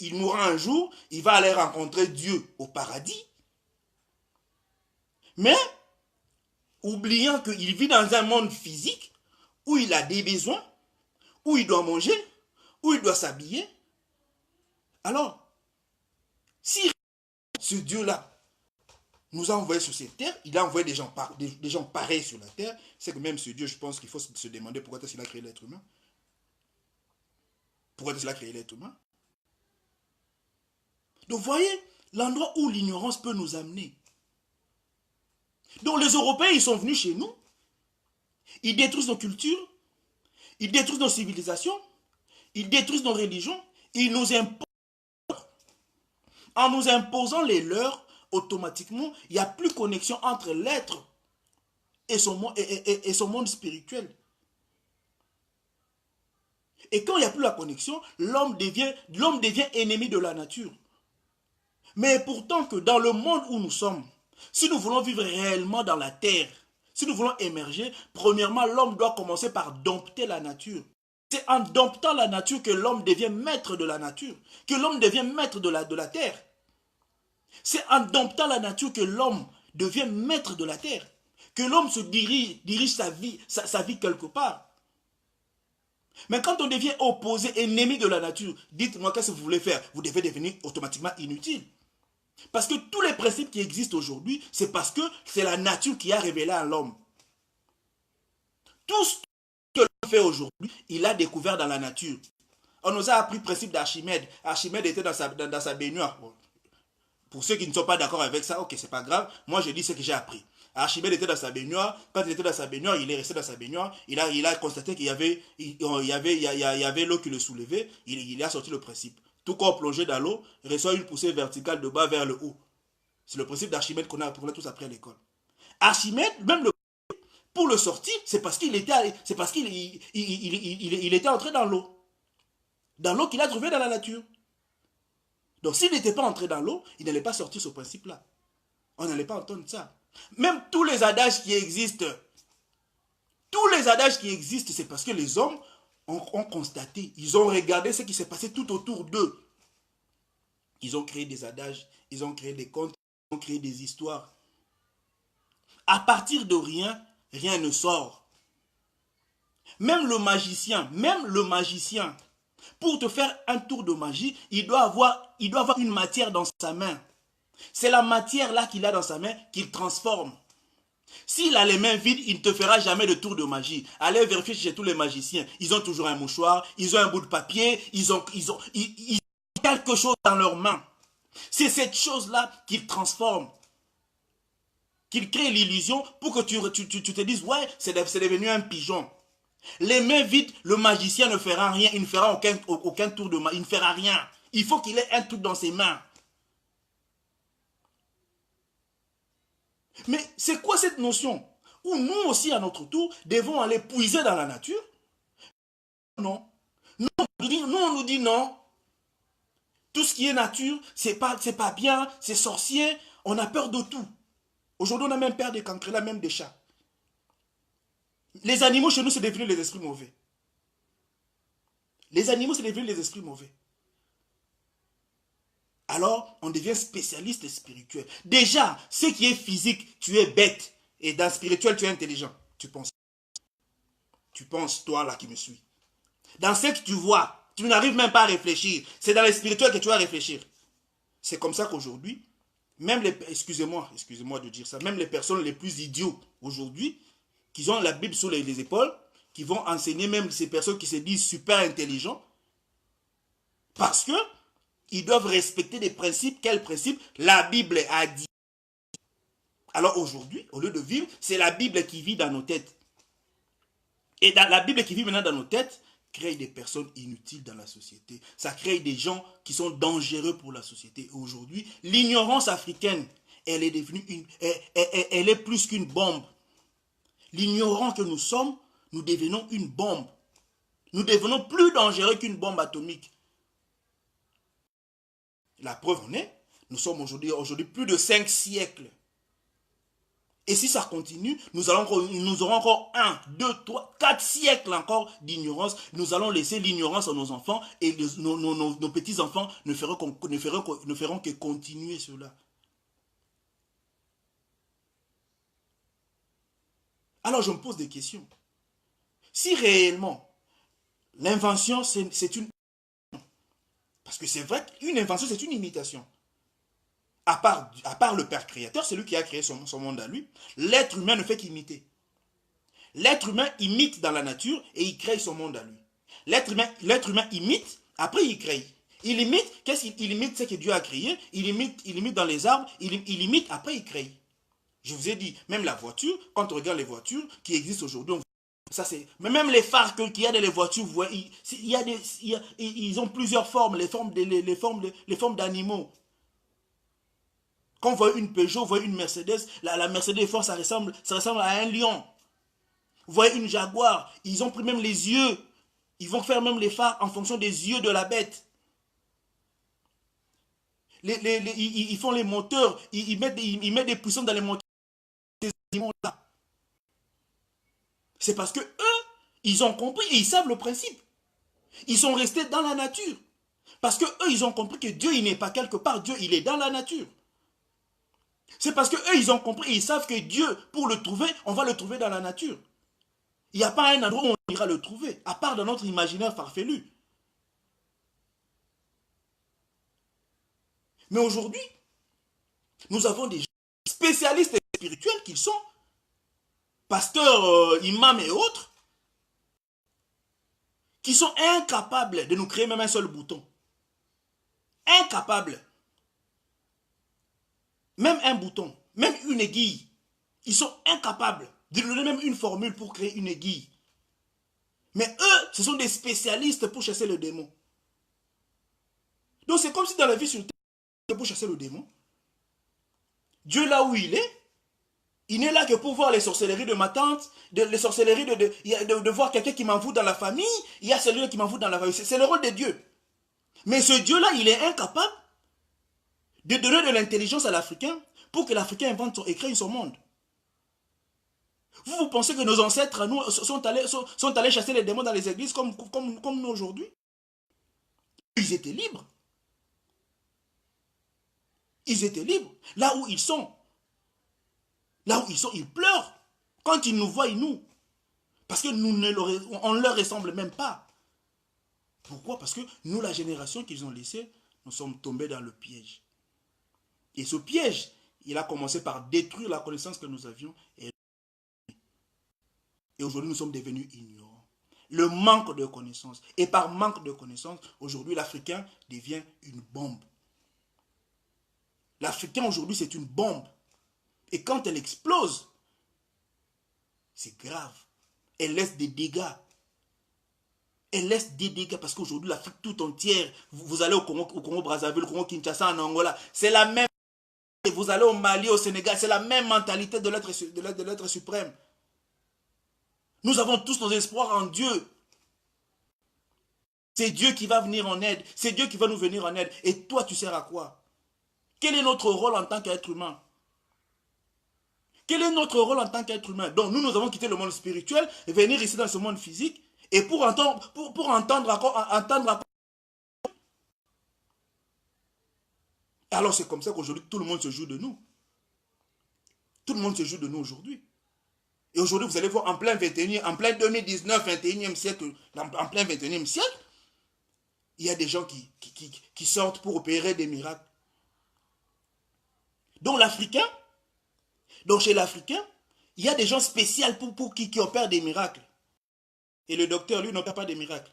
Il mourra un jour, il va aller rencontrer Dieu au paradis. Mais, oubliant qu'il vit dans un monde physique où il a des besoins, où il doit manger, où il doit s'habiller. Alors, si ce Dieu-là nous a envoyés sur cette terre, il a envoyé des gens pareils sur la terre, c'est que même ce Dieu, je pense qu'il faut se demander pourquoi est-ce qu'il a créé l'être humain. Pourquoi est-ce qu'il a créé l'être humain? Donc, voyez l'endroit où l'ignorance peut nous amener. Donc, les Européens, ils sont venus chez nous, ils détruisent nos cultures, ils détruisent nos civilisations, ils détruisent nos religions, ils nous imposent. En nous imposant les leurs, automatiquement, il n'y a plus connexion entre l'être et son monde spirituel. Et quand il n'y a plus la connexion, l'homme devient ennemi de la nature. Mais pourtant que dans le monde où nous sommes, si nous voulons vivre réellement dans la terre, si nous voulons émerger, premièrement, l'homme doit commencer par dompter la nature. C'est en domptant la nature que l'homme devient maître de la nature, que l'homme devient maître de la terre. C'est en domptant la nature que l'homme devient maître de la terre, que l'homme se dirige sa vie quelque part. Mais quand on devient opposé, ennemi de la nature, dites-moi qu'est-ce que vous voulez faire? Vous devez devenir automatiquement inutile. Parce que tous les principes qui existent aujourd'hui, c'est parce que c'est la nature qui a révélé à l'homme. Tout ce que l'homme fait aujourd'hui, il a découvert dans la nature. On nous a appris le principe d'Archimède. Archimède était dans sa baignoire. Pour ceux qui ne sont pas d'accord avec ça, ok, c'est pas grave. Moi, je dis ce que j'ai appris. Archimède était dans sa baignoire. Quand il était dans sa baignoire, il est resté dans sa baignoire. Il a constaté qu'il y avait l'eau qui le soulevait. Il a sorti le principe. Tout corps plongé dans l'eau reçoit une poussée verticale de bas vers le haut. C'est le principe d'Archimède qu'on a tous appris à l'école. Archimède, même pour le sortir, c'est parce qu'il était entré dans l'eau. Dans l'eau qu'il a trouvé dans la nature. Donc s'il n'était pas entré dans l'eau, il n'allait pas sortir ce principe-là. On n'allait pas entendre ça. Même tous les adages qui existent, c'est parce que les hommes ont constaté, ils ont regardé ce qui s'est passé tout autour d'eux. Ils ont créé des adages, ils ont créé des contes, ils ont créé des histoires. À partir de rien, rien ne sort. Même le magicien, pour te faire un tour de magie, il doit avoir une matière dans sa main. C'est la matière là qu'il a dans sa main qu'il transforme. S'il a les mains vides, il ne te fera jamais de tour de magie. Allez vérifier chez tous les magiciens. Ils ont toujours un mouchoir, ils ont un bout de papier, ils ont quelque chose dans leurs mains. C'est cette chose-là qu'ils transforment. Qu'il crée l'illusion pour que tu te dises, ouais, c'est devenu un pigeon. Les mains vides, le magicien ne fera rien, il ne fera aucun tour de magie, il ne fera rien. Il faut qu'il ait un truc dans ses mains. Mais c'est quoi cette notion où nous aussi, à notre tour, devons aller puiser dans la nature? Non. Nous, on nous dit non. Tout ce qui est nature, c'est pas bien, c'est sorcier, on a peur de tout. Aujourd'hui, on a même peur des cancrelats, même des chats. Les animaux, chez nous, c'est devenu les esprits mauvais. Les animaux, c'est devenu les esprits mauvais. Alors, on devient spécialiste spirituel. Déjà, ce qui est physique, tu es bête. Et dans le spirituel, tu es intelligent. Tu penses, toi là qui me suis. Dans ce que tu vois, tu n'arrives même pas à réfléchir. C'est dans le spirituel que tu vas réfléchir. C'est comme ça qu'aujourd'hui, même les, excusez-moi de dire ça, même les personnes les plus idiots aujourd'hui, qui ont la Bible sur les épaules, qui vont enseigner même ces personnes qui se disent super intelligents, parce que ils doivent respecter des principes. Quels principes? La Bible a dit. Alors aujourd'hui, au lieu de vivre, c'est la Bible qui vit dans nos têtes. Et dans la Bible qui vit maintenant dans nos têtes, crée des personnes inutiles dans la société. Ça crée des gens qui sont dangereux pour la société. Aujourd'hui, l'ignorance africaine, elle est devenue elle est plus qu'une bombe. L'ignorant que nous sommes, nous devenons une bombe. Nous devenons plus dangereux qu'une bombe atomique. La preuve en est, nous sommes aujourd'hui plus de 5 siècles. Et si ça continue, nous aurons encore 1, 2, 3, 4 siècles encore d'ignorance. Nous allons laisser l'ignorance à nos enfants et nos petits-enfants ne feront que continuer cela. Alors je me pose des questions. Si réellement l'invention c'est une... Parce que c'est vrai qu'une invention c'est une imitation. À part le Père créateur, c'est lui qui a créé son monde à lui, l'être humain ne fait qu'imiter. L'être humain imite dans la nature et il crée son monde à lui. L'être humain imite, après il crée. Il imite, qu'est-ce qu'il imite? Ce que Dieu a créé, il imite dans les arbres, il imite, après il crée. Je vous ai dit, même la voiture, quand on regarde les voitures qui existent aujourd'hui, ça c'est, mais même les phares qu'il y a dans les voitures, vous voyez, ils ont plusieurs formes, les formes d'animaux. Quand vous voyez une Peugeot, vous voyez une Mercedes, la Mercedes Force, ça ressemble à un lion. Vous voyez une Jaguar, ils ont pris même les yeux. Ils vont faire même les phares en fonction des yeux de la bête. Ils font les moteurs, ils mettent des puissances dans les moteurs. Ces animaux-là. C'est parce que eux, ils ont compris et ils savent le principe. Ils sont restés dans la nature. Parce que eux, ils ont compris que Dieu, il n'est pas quelque part. Dieu, il est dans la nature. C'est parce que eux, ils ont compris et ils savent que Dieu, pour le trouver, on va le trouver dans la nature. Il n'y a pas un endroit où on ira le trouver, à part dans notre imaginaire farfelu. Mais aujourd'hui, nous avons des spécialistes spirituels qui sont pasteurs, imams et autres, qui sont incapables de nous créer même un seul bouton. Incapables. Même un bouton, même une aiguille. Ils sont incapables de nous donner même une formule pour créer une aiguille. Mais eux, ce sont des spécialistes pour chasser le démon. Donc c'est comme si dans la vie sur terre, pour chasser le démon, Dieu là où il n'est là que pour voir les sorcelleries de ma tante, les sorcelleries de voir quelqu'un qui m'envoûte dans la famille, il y a celui qui m'envoûte dans la famille. C'est le rôle de Dieu. Mais ce Dieu-là, il est incapable de donner de l'intelligence à l'Africain pour que l'Africain invente et crée son monde. Vous pensez que nos ancêtres nous, sont allés chasser les démons dans les églises comme nous aujourd'hui? Ils étaient libres. Ils étaient libres. Là où ils sont, ils pleurent. Quand ils nous voient, parce que on ne leur ressemble même pas. Pourquoi? Parce que nous, la génération qu'ils ont laissée, nous sommes tombés dans le piège. Et ce piège, il a commencé par détruire la connaissance que nous avions. Et aujourd'hui, nous sommes devenus ignorants. Le manque de connaissances. Et par manque de connaissances, aujourd'hui, l'Africain devient une bombe. L'Africain, aujourd'hui, c'est une bombe. Et quand elle explose, c'est grave. Elle laisse des dégâts. Elle laisse des dégâts parce qu'aujourd'hui, l'Afrique tout entière, vous allez au Congo Brazzaville, au Congo Kinshasa, en Angola, c'est la même. Vous allez au Mali, au Sénégal, c'est la même mentalité de l'être suprême. Nous avons tous nos espoirs en Dieu. C'est Dieu qui va venir en aide. C'est Dieu qui va nous venir en aide. Et toi, tu sers à quoi? Quel est notre rôle en tant qu'être humain? Quel est notre rôle en tant qu'être humain? Donc nous avons quitté le monde spirituel et venir ici dans ce monde physique. Et pour entendre encore. Alors c'est comme ça qu'aujourd'hui, tout le monde se joue de nous. Tout le monde se joue de nous aujourd'hui. Et aujourd'hui, vous allez voir en plein 21e, en plein 2019, 21e siècle, en plein 21e siècle, il y a des gens qui sortent pour opérer des miracles. Donc l'Africain, donc chez l'Africain, il y a des gens spéciaux qui opèrent des miracles. Et le docteur, lui, n'opère pas des miracles.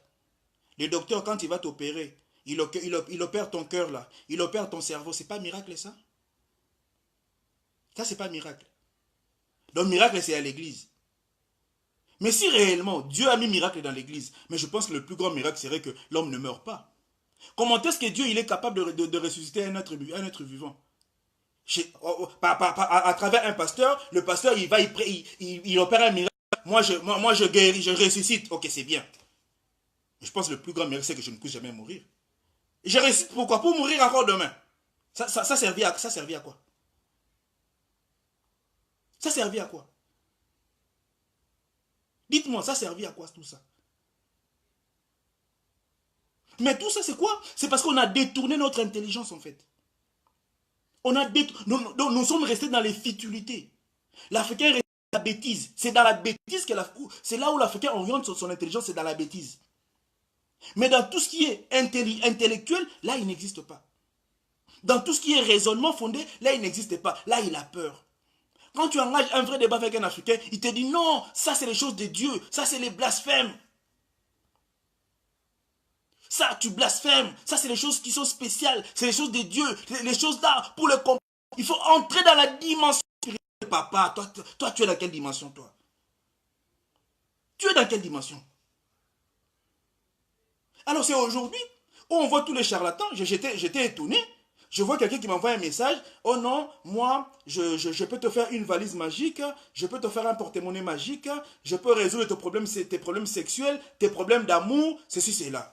Le docteur, quand il va t'opérer, il opère ton cœur là, il opère ton cerveau. C'est pas miracle ça? Ça, c'est pas miracle. Donc miracle, c'est à l'église. Mais si réellement Dieu a mis miracle dans l'église, mais je pense que le plus grand miracle serait que l'homme ne meurt pas. Comment est-ce que Dieu il est capable de ressusciter un être vivant? À travers un pasteur, le pasteur il opère un miracle. Moi je guéris, je ressuscite. Ok, c'est bien. Je pense que le plus grand miracle c'est que je ne puisse jamais mourir. Et je ressuscite pourquoi? Pour mourir encore demain. Ça servit à quoi? Ça servit à quoi? Dites-moi, ça servit à quoi tout ça? Mais tout ça, c'est quoi? C'est parce qu'on a détourné notre intelligence, en fait. Nous sommes restés dans les futilités. L'Africain est resté dans la bêtise. C'est dans la bêtise c'est là où l'Africain oriente son intelligence, c'est dans la bêtise. Mais dans tout ce qui est intellectuel, là, il n'existe pas. Dans tout ce qui est raisonnement fondé, là, il n'existe pas. Là, il a peur. Quand tu engages un vrai débat avec un Africain, il te dit non, ça c'est les choses de Dieu, ça c'est les blasphèmes. Ça, tu blasphèmes. Ça, c'est les choses qui sont spéciales. C'est les choses de Dieu. Les choses là, pour le comprendre, il faut entrer dans la dimension spirituelle. Papa, toi, tu es dans quelle dimension, toi? Tu es dans quelle dimension? Alors, c'est aujourd'hui où on voit tous les charlatans. J'étais étonné. Je vois quelqu'un qui m'envoie un message. Oh non, moi, je peux te faire une valise magique. Je peux te faire un porte-monnaie magique. Je peux résoudre tes problèmes sexuels, tes problèmes d'amour, ceci, cela.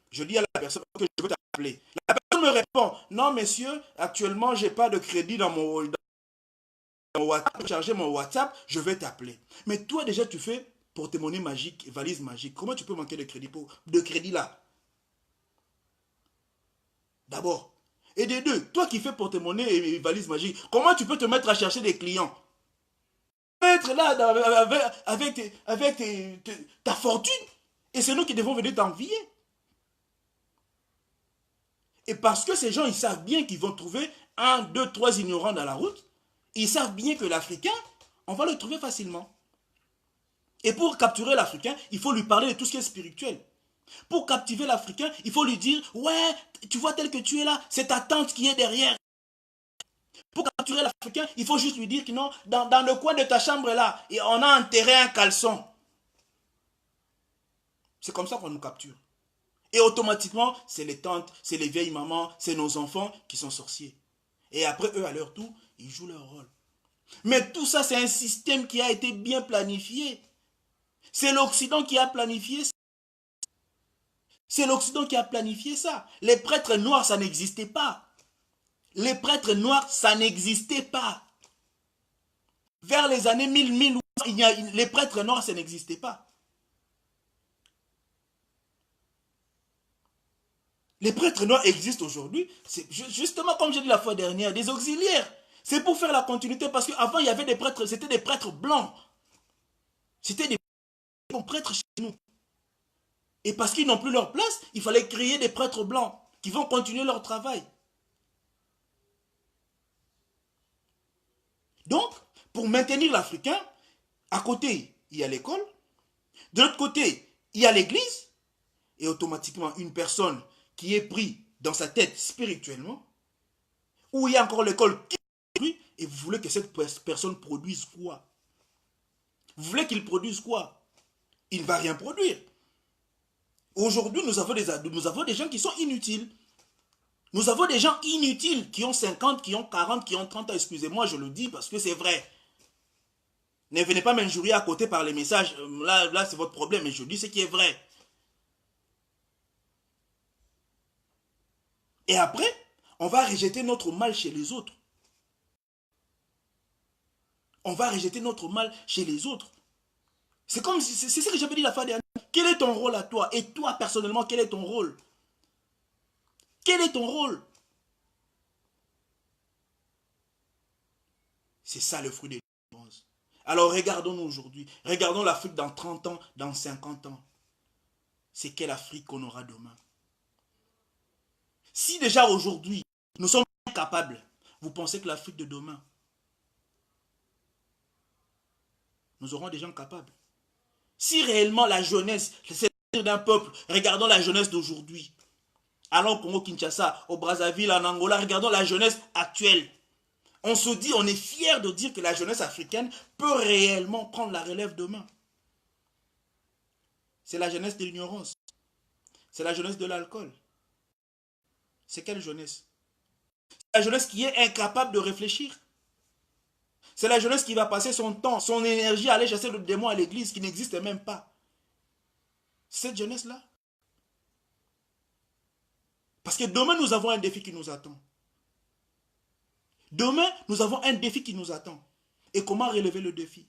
Je dis à la personne que je veux t'appeler. La personne me répond, non monsieur, actuellement je n'ai pas de crédit dans mon WhatsApp, charger mon WhatsApp, je vais t'appeler. Mais toi déjà tu fais porte-monnaie magique, valise magique. Comment tu peux manquer de crédit là? D'abord. Et de deux, toi qui fais porte-monnaie et valise magique, comment tu peux te mettre à chercher des clients? Être là avec ta fortune. Et c'est nous qui devons venir t'envier. Et parce que ces gens, ils savent bien qu'ils vont trouver 1, 2, 3 ignorants dans la route, ils savent bien que l'Africain, on va le trouver facilement. Et pour capturer l'Africain, il faut lui parler de tout ce qui est spirituel. Pour captiver l'Africain, il faut lui dire, ouais, tu vois tel que tu es là, c'est ta tante qui est derrière. Pour capturer l'Africain, il faut juste lui dire que non, dans le coin de ta chambre là, on a enterré un caleçon. C'est comme ça qu'on nous capture. Et automatiquement, c'est les tantes, c'est les vieilles mamans, c'est nos enfants qui sont sorciers. Et après, eux, à leur tour, ils jouent leur rôle. Mais tout ça, c'est un système qui a été bien planifié. C'est l'Occident qui a planifié ça. C'est l'Occident qui a planifié ça. Les prêtres noirs, ça n'existait pas. Les prêtres noirs, ça n'existait pas. Vers les années 1000, les prêtres noirs, ça n'existait pas. Les prêtres noirs existent aujourd'hui, c'est justement comme j'ai dit la fois dernière, des auxiliaires. C'est pour faire la continuité parce qu'avant il y avait des prêtres, c'était des prêtres blancs. C'était des prêtres chez nous. Et parce qu'ils n'ont plus leur place, il fallait créer des prêtres blancs qui vont continuer leur travail. Donc, pour maintenir l'Africain, à côté, il y a l'école. De l'autre côté, il y a l'église. Et automatiquement, une personne qui est prise dans sa tête spirituellement, où il y a encore l'école qui et vous voulez que cette personne produise quoi? Vous voulez qu'il produise quoi? Il ne va rien produire. Aujourd'hui, nous avons des gens qui sont inutiles. Nous avons des gens inutiles qui ont 50, qui ont 40, qui ont 30 ans. Excusez-moi, je le dis parce que c'est vrai. Ne venez pas m'injurier à côté par les messages. Là c'est votre problème, mais je dis ce qui est vrai. Et après, on va rejeter notre mal chez les autres. On va rejeter notre mal chez les autres. C'est comme si, c'est ce que j'avais dit la fois dernière. Quel est ton rôle à toi? Et toi, personnellement, quel est ton rôle? Quel est ton rôle? C'est ça le fruit des délivrance. Alors regardons-nous aujourd'hui. Regardons l'Afrique dans 30 ans, dans 50 ans. C'est quelle Afrique qu'on aura demain? Si déjà aujourd'hui, nous sommes incapables, vous pensez que l'Afrique de demain, nous aurons des gens capables? Si réellement la jeunesse, c'est d'un peuple, regardons la jeunesse d'aujourd'hui. Allons au Congo-Kinshasa, au Brazzaville, en Angola, regardons la jeunesse actuelle. On se dit, on est fier de dire que la jeunesse africaine peut réellement prendre la relève demain. C'est la jeunesse de l'ignorance. C'est la jeunesse de l'alcool. C'est quelle jeunesse? C'est la jeunesse qui est incapable de réfléchir. C'est la jeunesse qui va passer son temps, son énergie à aller chasser le démon à l'église qui n'existe même pas. Cette jeunesse-là. Parce que demain, nous avons un défi qui nous attend. Demain, nous avons un défi qui nous attend. Et comment relever le défi?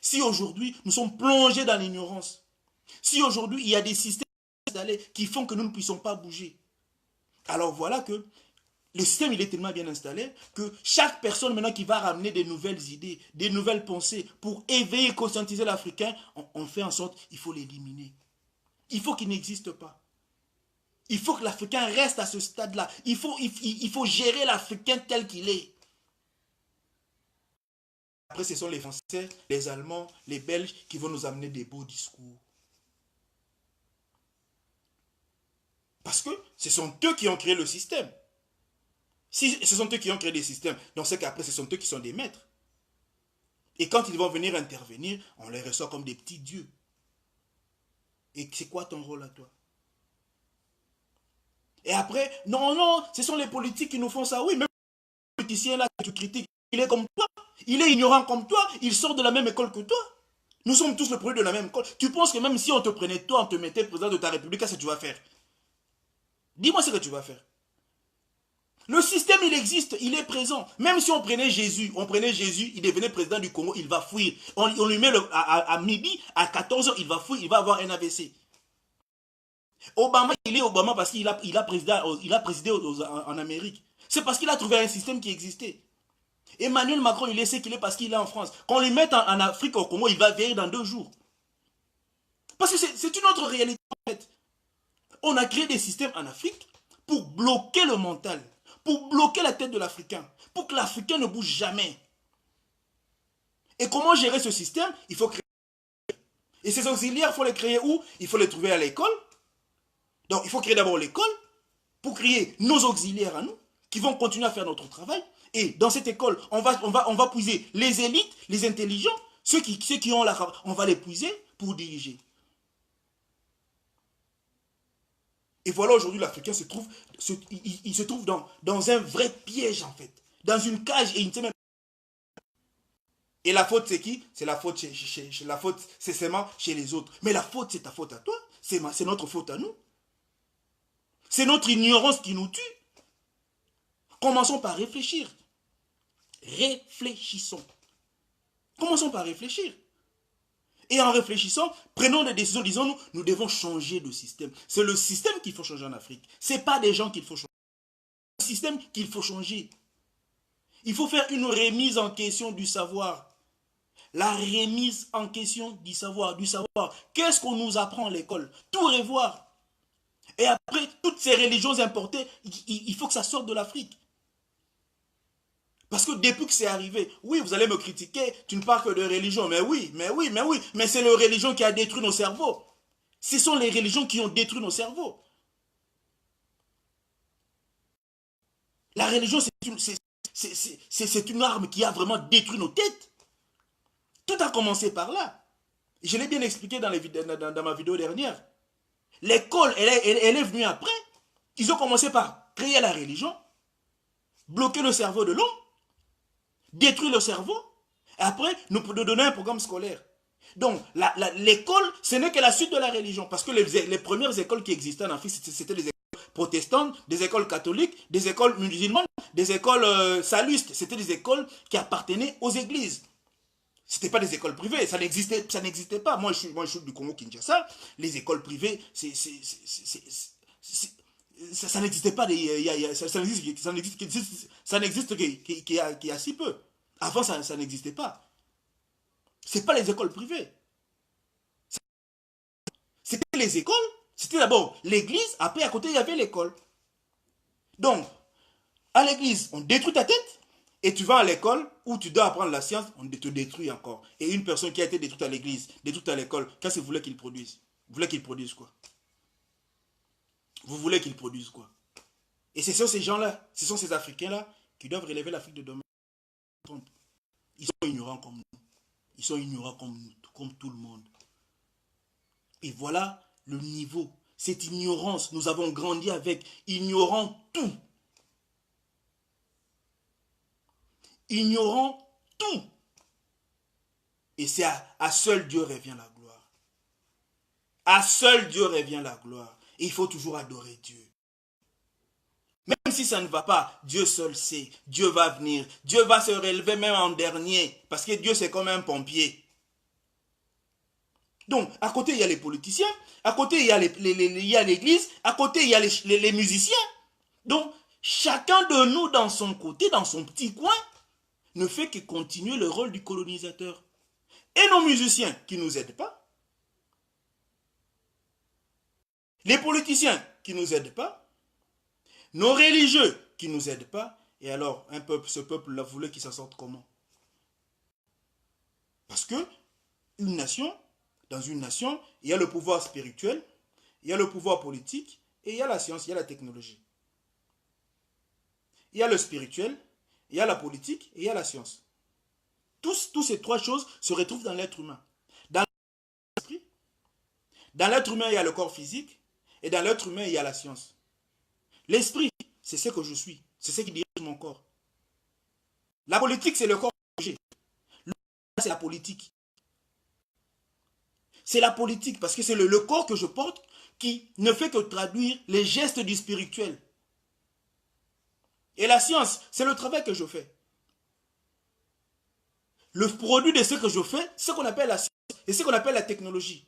Si aujourd'hui, nous sommes plongés dans l'ignorance, si aujourd'hui, il y a des systèmes qui font que nous ne puissions pas bouger, alors voilà que le système, il est tellement bien installé que chaque personne maintenant qui va ramener des nouvelles idées, des nouvelles pensées pour éveiller et conscientiser l'Africain, on fait en sorte qu'il faut l'éliminer. Il faut qu'il n'existe pas. Il faut que l'Africain reste à ce stade-là. Il faut gérer l'Africain tel qu'il est. Après, ce sont les Français, les Allemands, les Belges qui vont nous amener des beaux discours. Parce que ce sont eux qui ont créé le système. Si ce sont eux qui ont créé des systèmes, dans ce cas, après, ce sont eux qui sont des maîtres. Et quand ils vont venir intervenir, on les reçoit comme des petits dieux. Et c'est quoi ton rôle à toi? Et après, non, ce sont les politiques qui nous font ça. Oui, même le politicien là que tu critiques, il est comme toi. Il est ignorant comme toi. Il sort de la même école que toi. Nous sommes tous le produit de la même école. Tu penses que même si on te prenait toi, on te mettait président de ta République, qu'est-ce que tu vas faire? Dis-moi ce que tu vas faire. Le système, il existe, il est présent. Même si on prenait Jésus, il devenait président du Congo, il va fuir. On lui met à midi, à 14 h, il va fuir, il va avoir un AVC. Obama, il est Obama parce qu'il a présidé en Amérique. C'est parce qu'il a trouvé un système qui existait. Emmanuel Macron, il est ce qu'il est parce qu'il est en France. Quand on lui met en Afrique, au Congo, il va vieillir dans 2 jours. Parce que c'est une autre réalité en fait. On a créé des systèmes en Afrique pour bloquer le mental, pour bloquer la tête de l'Africain, pour que l'Africain ne bouge jamais. Et comment gérer ce système? Il faut créer. Et ces auxiliaires, il faut les créer où? Il faut les trouver à l'école. Donc, il faut créer d'abord l'école pour créer nos auxiliaires à nous, qui vont continuer à faire notre travail. Et dans cette école, on va puiser les élites, les intelligents, ceux qui ont la... On va les puiser pour diriger. Et voilà, aujourd'hui, l'Africain se trouve dans un vrai piège, en fait. Dans une cage, et il ne sait même pas. Et la faute, c'est qui? C'est la faute la faute, c'est seulement chez les autres. Mais la faute, c'est ta faute à toi. C'est notre faute à nous. C'est notre ignorance qui nous tue. Commençons par réfléchir. Réfléchissons. Commençons par réfléchir. Et en réfléchissant, prenons des décisions, disons-nous, nous devons changer de système. C'est le système qu'il faut changer en Afrique. Ce n'est pas des gens qu'il faut changer. C'est le système qu'il faut changer. Il faut faire une remise en question du savoir. La remise en question du savoir. Qu'est-ce qu'on nous apprend à l'école? Tout revoir. Et après, toutes ces religions importées, il faut que ça sorte de l'Afrique. Parce que depuis que c'est arrivé, oui, vous allez me critiquer, tu ne parles que de religion, mais c'est la religion qui a détruit nos cerveaux. Ce sont les religions qui ont détruit nos cerveaux. La religion, c'est une arme qui a vraiment détruit nos têtes. Tout a commencé par là. Je l'ai bien expliqué dans ma vidéo dernière. L'école, elle est venue après. Ils ont commencé par créer la religion, bloquer le cerveau de l'homme, détruire le cerveau, et après nous donner un programme scolaire. Donc, l'école, ce n'est que la suite de la religion. Parce que les premières écoles qui existaient en Afrique, c'était des écoles protestantes, des écoles catholiques, des écoles musulmanes, des écoles salustes. C'était des écoles qui appartenaient aux églises. Ce n'était pas des écoles privées, ça n'existait pas. Moi, je suis du Congo-Kinshasa. Les écoles privées, ça n'existait pas. Ça n'existe qu'il y a si peu. Avant, ça n'existait pas. Ce n'est pas les écoles privées. C'était les écoles. C'était d'abord l'église. Après, à côté, il y avait l'école. Donc, à l'église, on détruit ta tête. Et tu vas à l'école où tu dois apprendre la science, on te détruit encore. Et une personne qui a été détruite à l'église, détruite à l'école, qu'est-ce que vous voulez qu'il produise? Vous voulez qu'il produise quoi? Vous voulez qu'il produise quoi? Et ce sont ces gens-là, ce sont ces Africains-là qui doivent relever l'Afrique de demain. Ils sont ignorants comme nous. Ils sont ignorants comme nous, comme tout le monde. Et voilà le niveau. Cette ignorance, nous avons grandi avec, ignorant tout. Ignorant tout. Et c'est à seul Dieu revient la gloire. À seul Dieu revient la gloire. Et il faut toujours adorer Dieu. Même si ça ne va pas, Dieu seul sait. Dieu va venir. Dieu va se relever même en dernier. Parce que Dieu, c'est comme un pompier. Donc, à côté, il y a les politiciens. À côté, il y a l'église. À côté, il y a les musiciens. Donc, chacun de nous, dans son côté, dans son petit coin, ne fait que continuer le rôle du colonisateur. Et nos musiciens qui ne nous aident pas. Les politiciens qui ne nous aident pas. Nos religieux qui ne nous aident pas. Et alors, ce peuple-là voulait qu'il s'en sorte comment? Parce que dans une nation, il y a le pouvoir spirituel, il y a le pouvoir politique, et il y a la science, il y a la technologie. Il y a le spirituel, il y a la politique et il y a la science. Tous ces trois choses se retrouvent dans l'être humain. Dans l'esprit, dans l'être humain, il y a le corps physique, et dans l'être humain, il y a la science. L'esprit, c'est ce que je suis, c'est ce qui dirige mon corps. La politique, c'est le corps que j'ai. C'est la politique. C'est la politique, parce que c'est le corps que je porte qui ne fait que traduire les gestes du spirituel. Et la science, c'est le travail que je fais. Le produit de ce que je fais, c'est ce qu'on appelle la science et ce qu'on appelle la technologie.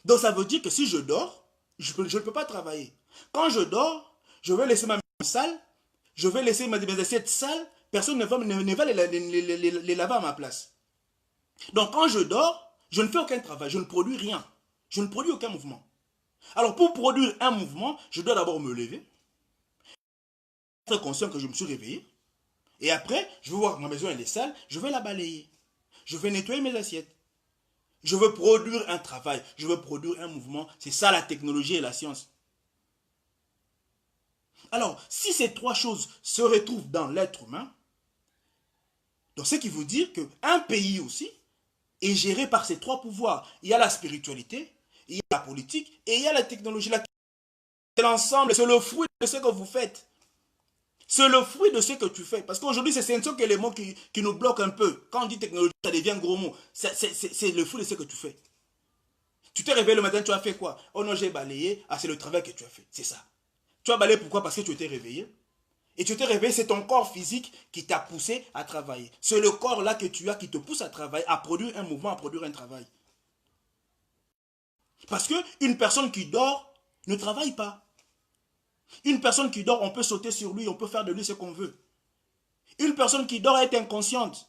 Donc ça veut dire que si je dors, je ne peux pas travailler. Quand je dors, je vais laisser ma maison sale, je vais laisser mes assiettes sales, personne ne va les laver à ma place. Donc quand je dors, je ne fais aucun travail, je ne produis rien. Je ne produis aucun mouvement. Alors pour produire un mouvement, je dois d'abord me lever, être conscient que je me suis réveillé. Et après, je vais voir que ma maison elle est sale, je vais la balayer. Je vais nettoyer mes assiettes. Je veux produire un travail, je veux produire un mouvement. C'est ça la technologie et la science. Alors, si ces trois choses se retrouvent dans l'être humain, donc ce qui veut dire qu'un pays aussi est géré par ces trois pouvoirs. Il y a la spiritualité, il y a la politique et il y a la technologie. C'est l'ensemble, c'est le fruit de ce que vous faites. C'est le fruit de ce que tu fais. Parce qu'aujourd'hui, ce sont que les mots qui nous bloquent un peu. Quand on dit technologie, ça devient un gros mot. C'est le fruit de ce que tu fais. Tu t'es réveillé le matin, tu as fait quoi? Oh non, j'ai balayé. Ah, c'est le travail que tu as fait. C'est ça. Tu as balayé pourquoi? Parce que tu étais réveillé. Et tu t'es réveillé, c'est ton corps physique qui t'a poussé à travailler. C'est le corps là que tu as qui te pousse à travailler, à produire un mouvement, à produire un travail. Parce qu'une personne qui dort ne travaille pas. Une personne qui dort, on peut sauter sur lui, on peut faire de lui ce qu'on veut. Une personne qui dort est inconsciente.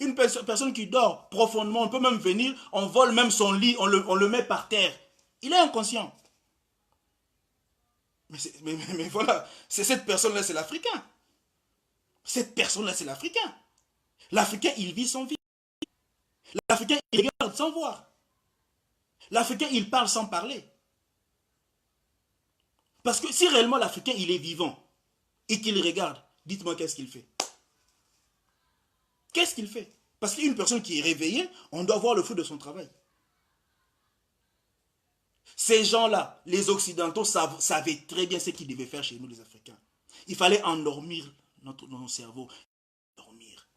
Une personne qui dort profondément, on peut même venir, on vole même son lit, on le met par terre. Il est inconscient. Mais voilà, cette personne-là, c'est l'Africain. Cette personne-là, c'est l'Africain. L'Africain, il vit sans vie. L'Africain, il regarde sans voir. L'Africain, il parle sans parler. Parce que si réellement l'Africain, il est vivant et qu'il regarde, Dites-moi qu'est-ce qu'il fait. Qu'est-ce qu'il fait? Parce qu'une personne qui est réveillée, on doit voir le fruit de son travail. Ces gens-là, les Occidentaux, savaient très bien ce qu'ils devaient faire chez nous, les Africains. Il fallait endormir notre cerveau. Dormir.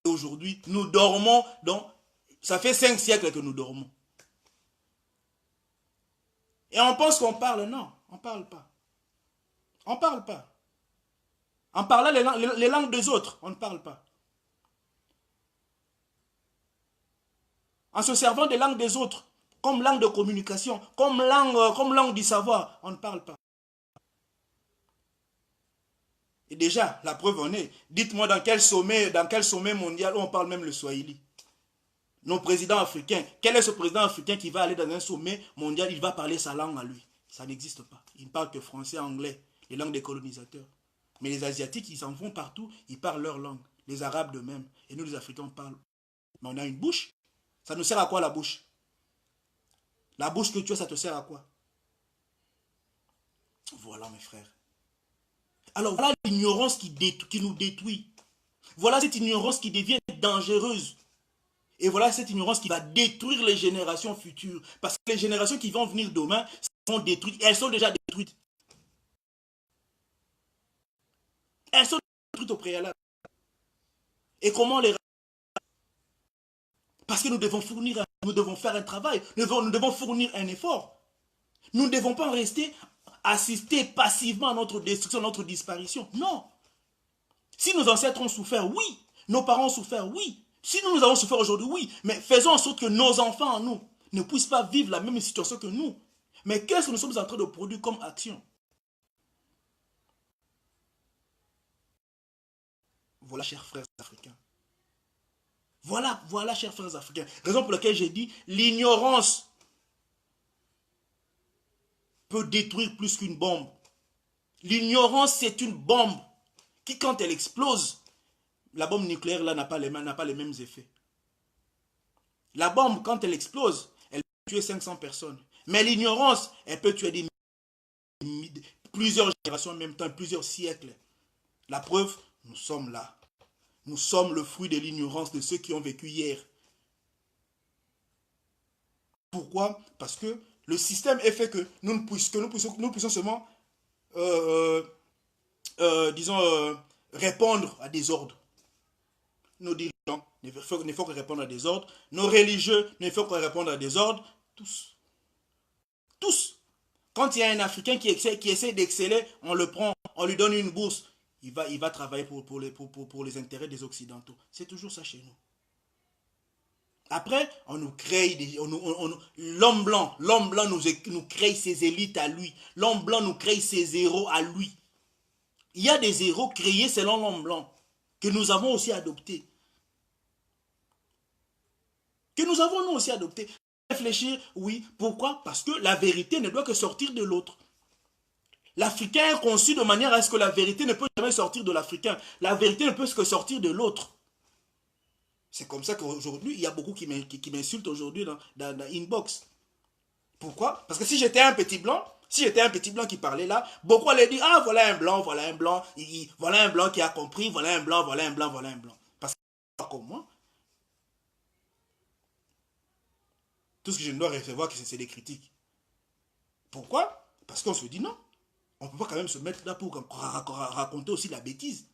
Et aujourd'hui, nous dormons, donc, ça fait 5 siècles que nous dormons. Et on pense qu'on parle, non, on ne parle pas. On ne parle pas. En parlant les langues des autres, on ne parle pas. En se servant des langues des autres, comme langue de communication, comme langue du savoir, on ne parle pas. Et déjà, la preuve en est. Dites-moi dans quel sommet mondial on parle même le Swahili. Nos présidents africains, quel est ce président africain qui va aller dans un sommet mondial, il va parler sa langue à lui? Ça n'existe pas. Il ne parle que français, anglais, les langues des colonisateurs. Mais les Asiatiques, ils s'en vont partout, ils parlent leur langue. Les Arabes de même. Et nous, les Africains, on parle. Mais on a une bouche. Ça nous sert à quoi la bouche? La bouche que tu as, ça te sert à quoi? Voilà mes frères. Alors voilà l'ignorance qui nous détruit. Voilà cette ignorance qui devient dangereuse. Et voilà cette ignorance qui va détruire les générations futures. Parce que les générations qui vont venir demain sont détruites. Elles sont déjà détruites. Elles sont détruites au préalable. Et comment les... Parce que nous devons faire un travail. Nous devons fournir un effort. Nous ne devons pas rester assister passivement à notre destruction, à notre disparition. Non. Si nos ancêtres ont souffert, oui. Nos parents ont souffert, oui. Si nous avons souffert aujourd'hui, oui. Mais faisons en sorte que nos enfants, nous, ne puissent pas vivre la même situation que nous. Mais qu'est-ce que nous sommes en train de produire comme action? Voilà, chers frères africains. Voilà, chers frères africains. Raison pour laquelle j'ai dit, l'ignorance peut détruire plus qu'une bombe. L'ignorance, c'est une bombe qui, quand elle explose, la bombe nucléaire, là, n'a pas les mêmes effets. La bombe, quand elle explose, elle peut tuer 500 personnes. Mais l'ignorance, elle peut tuer plusieurs générations en même temps, plusieurs siècles. La preuve, nous sommes là. Nous sommes le fruit de l'ignorance de ceux qui ont vécu hier. Pourquoi? Parce que le système est fait que nous puissions seulement, disons, répondre à des ordres. Nos dirigeants ne font que répondre à des ordres. Nos religieux ne font que répondre à des ordres. Tous. Tous. Quand il y a un Africain qui essaie d'exceller, on le prend, on lui donne une bourse. Il va travailler pour les intérêts des Occidentaux. C'est toujours ça chez nous. Après, on nous crée l'homme blanc nous crée ses élites à lui. L'homme blanc nous crée ses héros à lui. Il y a des héros créés selon l'homme blanc que nous avons aussi adoptés. Que nous avons nous aussi adoptés. Réfléchir, oui. Pourquoi? Parce que la vérité ne doit que sortir de l'autre. L'Africain est conçu de manière à ce que la vérité ne peut jamais sortir de l'Africain. La vérité ne peut que sortir de l'autre. C'est comme ça qu'aujourd'hui, il y a beaucoup qui m'insultent aujourd'hui dans inbox. Pourquoi? Parce que si j'étais un petit blanc qui parlait là, beaucoup allaient dire, ah voilà un blanc, voilà un blanc qui a compris, voilà un blanc. Parce que comme moi, tout ce que je ne dois recevoir, c'est des critiques. Pourquoi? Parce qu'on se dit non. On ne peut pas quand même se mettre là pour raconter aussi la bêtise.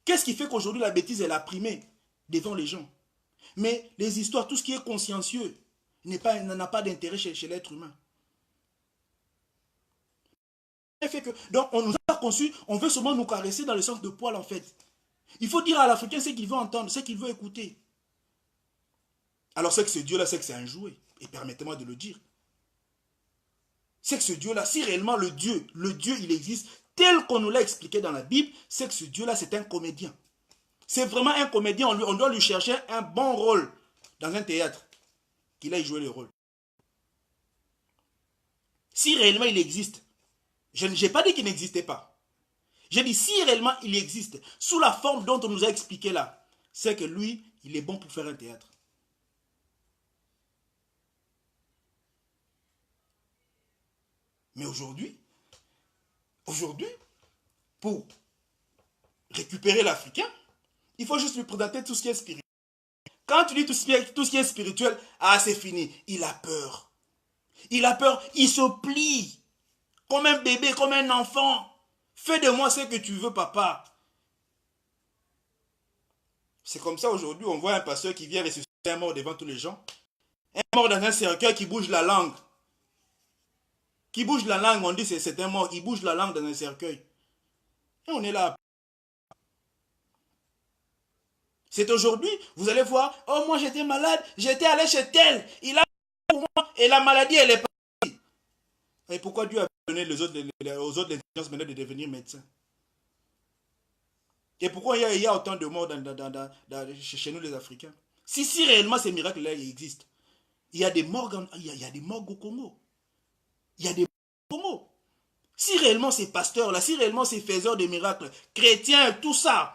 Qu'est-ce qui fait qu'aujourd'hui la bêtise elle a primé devant les gens? Mais les histoires, tout ce qui est consciencieux, n'a pas d'intérêt chez l'être humain. Donc on nous a conçus, on veut seulement nous caresser dans le sens de poil en fait. Il faut dire à l'Africain ce qu'il veut entendre, ce qu'il veut écouter. Alors c'est que ce Dieu-là, c'est que c'est un jouet. Et permettez-moi de le dire. C'est que ce Dieu-là, si réellement le Dieu il existe, tel qu'on nous l'a expliqué dans la Bible, c'est que ce Dieu-là, c'est un comédien. C'est vraiment un comédien, on doit lui chercher un bon rôle dans un théâtre, qu'il aille jouer le rôle. Si réellement il existe, je n'ai pas dit qu'il n'existait pas. J'ai dit si réellement il existe, sous la forme dont on nous a expliqué là, c'est que lui, il est bon pour faire un théâtre. Mais aujourd'hui, pour récupérer l'Africain, il faut juste lui présenter tout ce qui est spirituel. Quand tu dis tout ce qui est spirituel, ah c'est fini, il a peur. Il a peur, il se plie. Comme un bébé, comme un enfant. Fais de moi ce que tu veux, papa. C'est comme ça aujourd'hui, on voit un pasteur qui vient ressusciter un mort devant tous les gens. Un mort dans un cercueil qui bouge la langue. Qui bouge la langue, on dit c'est un mort, il bouge la langue dans un cercueil. Et on est là. C'est aujourd'hui, vous allez voir, oh moi j'étais malade, j'étais allé chez tel, il a pour moi, et la maladie elle est partie. Et pourquoi Dieu a donné aux autres l'intelligence maintenant de devenir médecin? Et pourquoi il y a autant de morts chez nous les Africains? Si réellement ces miracles-là existent, il y a des morgues, il y a des morgues au Congo. Il y a des morgues au Congo. Si réellement ces pasteurs-là, si réellement ces faiseurs de miracles, chrétiens, tout ça,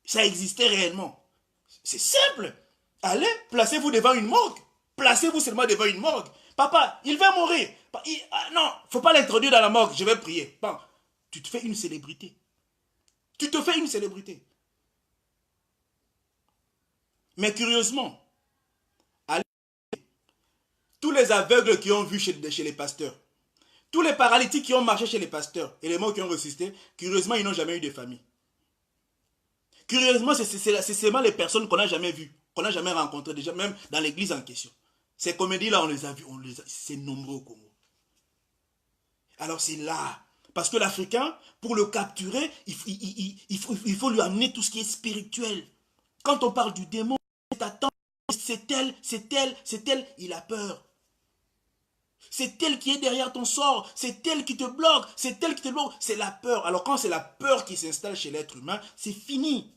ça existait réellement. C'est simple. Allez, placez-vous devant une morgue. Placez-vous seulement devant une morgue. Papa, il va mourir. Non, il ne faut pas l'introduire dans la morgue, je vais prier. Bon, tu te fais une célébrité. Tu te fais une célébrité. Mais curieusement, allez, tous les aveugles qui ont vu chez les pasteurs, tous les paralytiques qui ont marché chez les pasteurs et les morts qui ont ressuscité, curieusement, ils n'ont jamais eu de famille. Curieusement, c'est seulement les personnes qu'on n'a jamais vues, qu'on n'a jamais rencontrées, déjà même dans l'église en question. Ces comédies-là, on les a vues, c'est nombreux au Congo. Alors c'est là, parce que l'Africain, pour le capturer, il faut lui amener tout ce qui est spirituel. Quand on parle du démon, c'est tel, il a peur. C'est elle qui est derrière ton sort, c'est elle qui te bloque, c'est elle qui te bloque, c'est la peur. Alors quand c'est la peur qui s'installe chez l'être humain, c'est fini.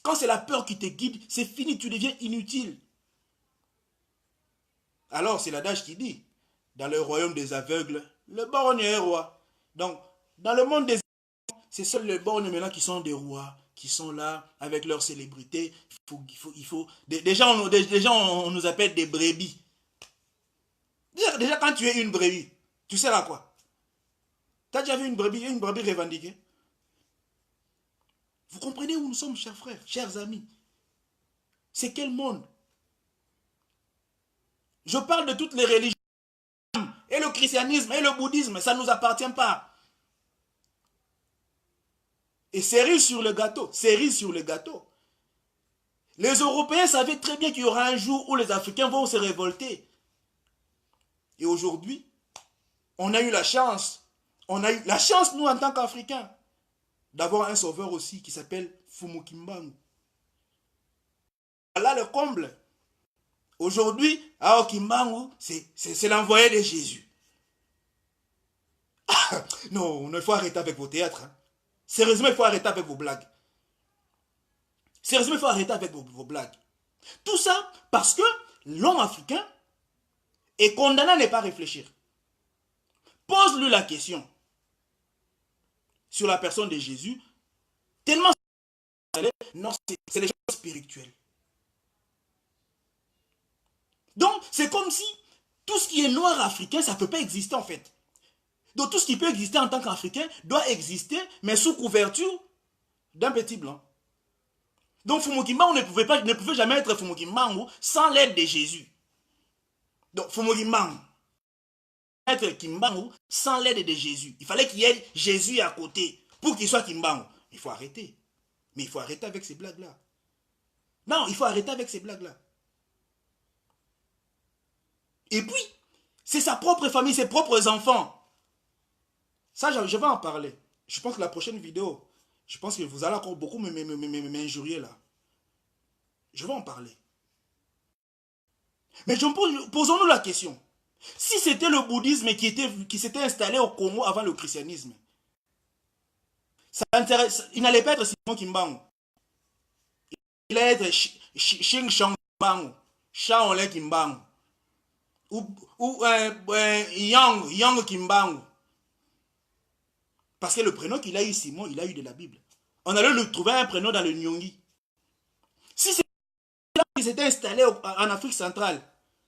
Quand c'est la peur qui te guide, c'est fini, tu deviens inutile. Alors c'est l'adage qui dit, dans le royaume des aveugles, le borgne est roi. Donc, dans le monde des aveugles, c'est seuls les borgnes maintenant qui sont des rois, qui sont là avec leur célébrité. Déjà, on nous appelle des brebis. Déjà, quand tu es une brebis, tu sers à quoi? Tu as déjà vu une brebis revendiquée? Vous comprenez où nous sommes, chers frères, chers amis? C'est quel monde? Je parle de toutes les religions. Et le christianisme et le bouddhisme, ça ne nous appartient pas. Et cerise sur le gâteau, cerise sur le gâteau. Les Européens savaient très bien qu'il y aura un jour où les Africains vont se révolter. Et aujourd'hui, on a eu la chance, nous en tant qu'Africains, d'avoir un sauveur aussi qui s'appelle Fumukimbangu. Voilà le comble. Aujourd'hui, Kimbangu, c'est l'envoyé de Jésus. Ah, non, il faut arrêter avec vos théâtres. Hein. Sérieusement, il faut arrêter avec vos blagues. Sérieusement, il faut arrêter avec vos blagues. Tout ça parce que l'homme africain est condamné à ne pas réfléchir. Pose-lui la question sur la personne de Jésus. Tellement non, c'est les choses spirituelles. Donc, c'est comme si tout ce qui est noir africain, ça ne peut pas exister en fait. Donc, tout ce qui peut exister en tant qu'Africain doit exister, mais sous couverture d'un petit blanc. Donc, Fumukimbangu ne pouvait jamais être Fumukimbangu sans l'aide de Jésus. Donc, Fumukimbangu être Kimbangu sans l'aide de Jésus. Il fallait qu'il y ait Jésus à côté pour qu'il soit Kimbangu. Il faut arrêter. Mais il faut arrêter avec ces blagues-là. Non, il faut arrêter avec ces blagues-là. Et puis, c'est sa propre famille, ses propres enfants. Ça, je vais en parler. Je pense que la prochaine vidéo, je pense que vous allez encore beaucoup m'injurier là. Je vais en parler. Mais posons-nous la question. Si c'était le bouddhisme qui s'était installé au Congo avant le christianisme, il n'allait pas être Simon Kimbangu. Il allait être Xing Shang Kimbangu, Shaolin Kimbangu, ou Yang Kimbangu. Parce que le prénom qu'il a eu, Simon, il a eu de la Bible. On allait lui trouver un prénom dans le Nyongi. Si c'est là qu'il s'était installé en Afrique centrale,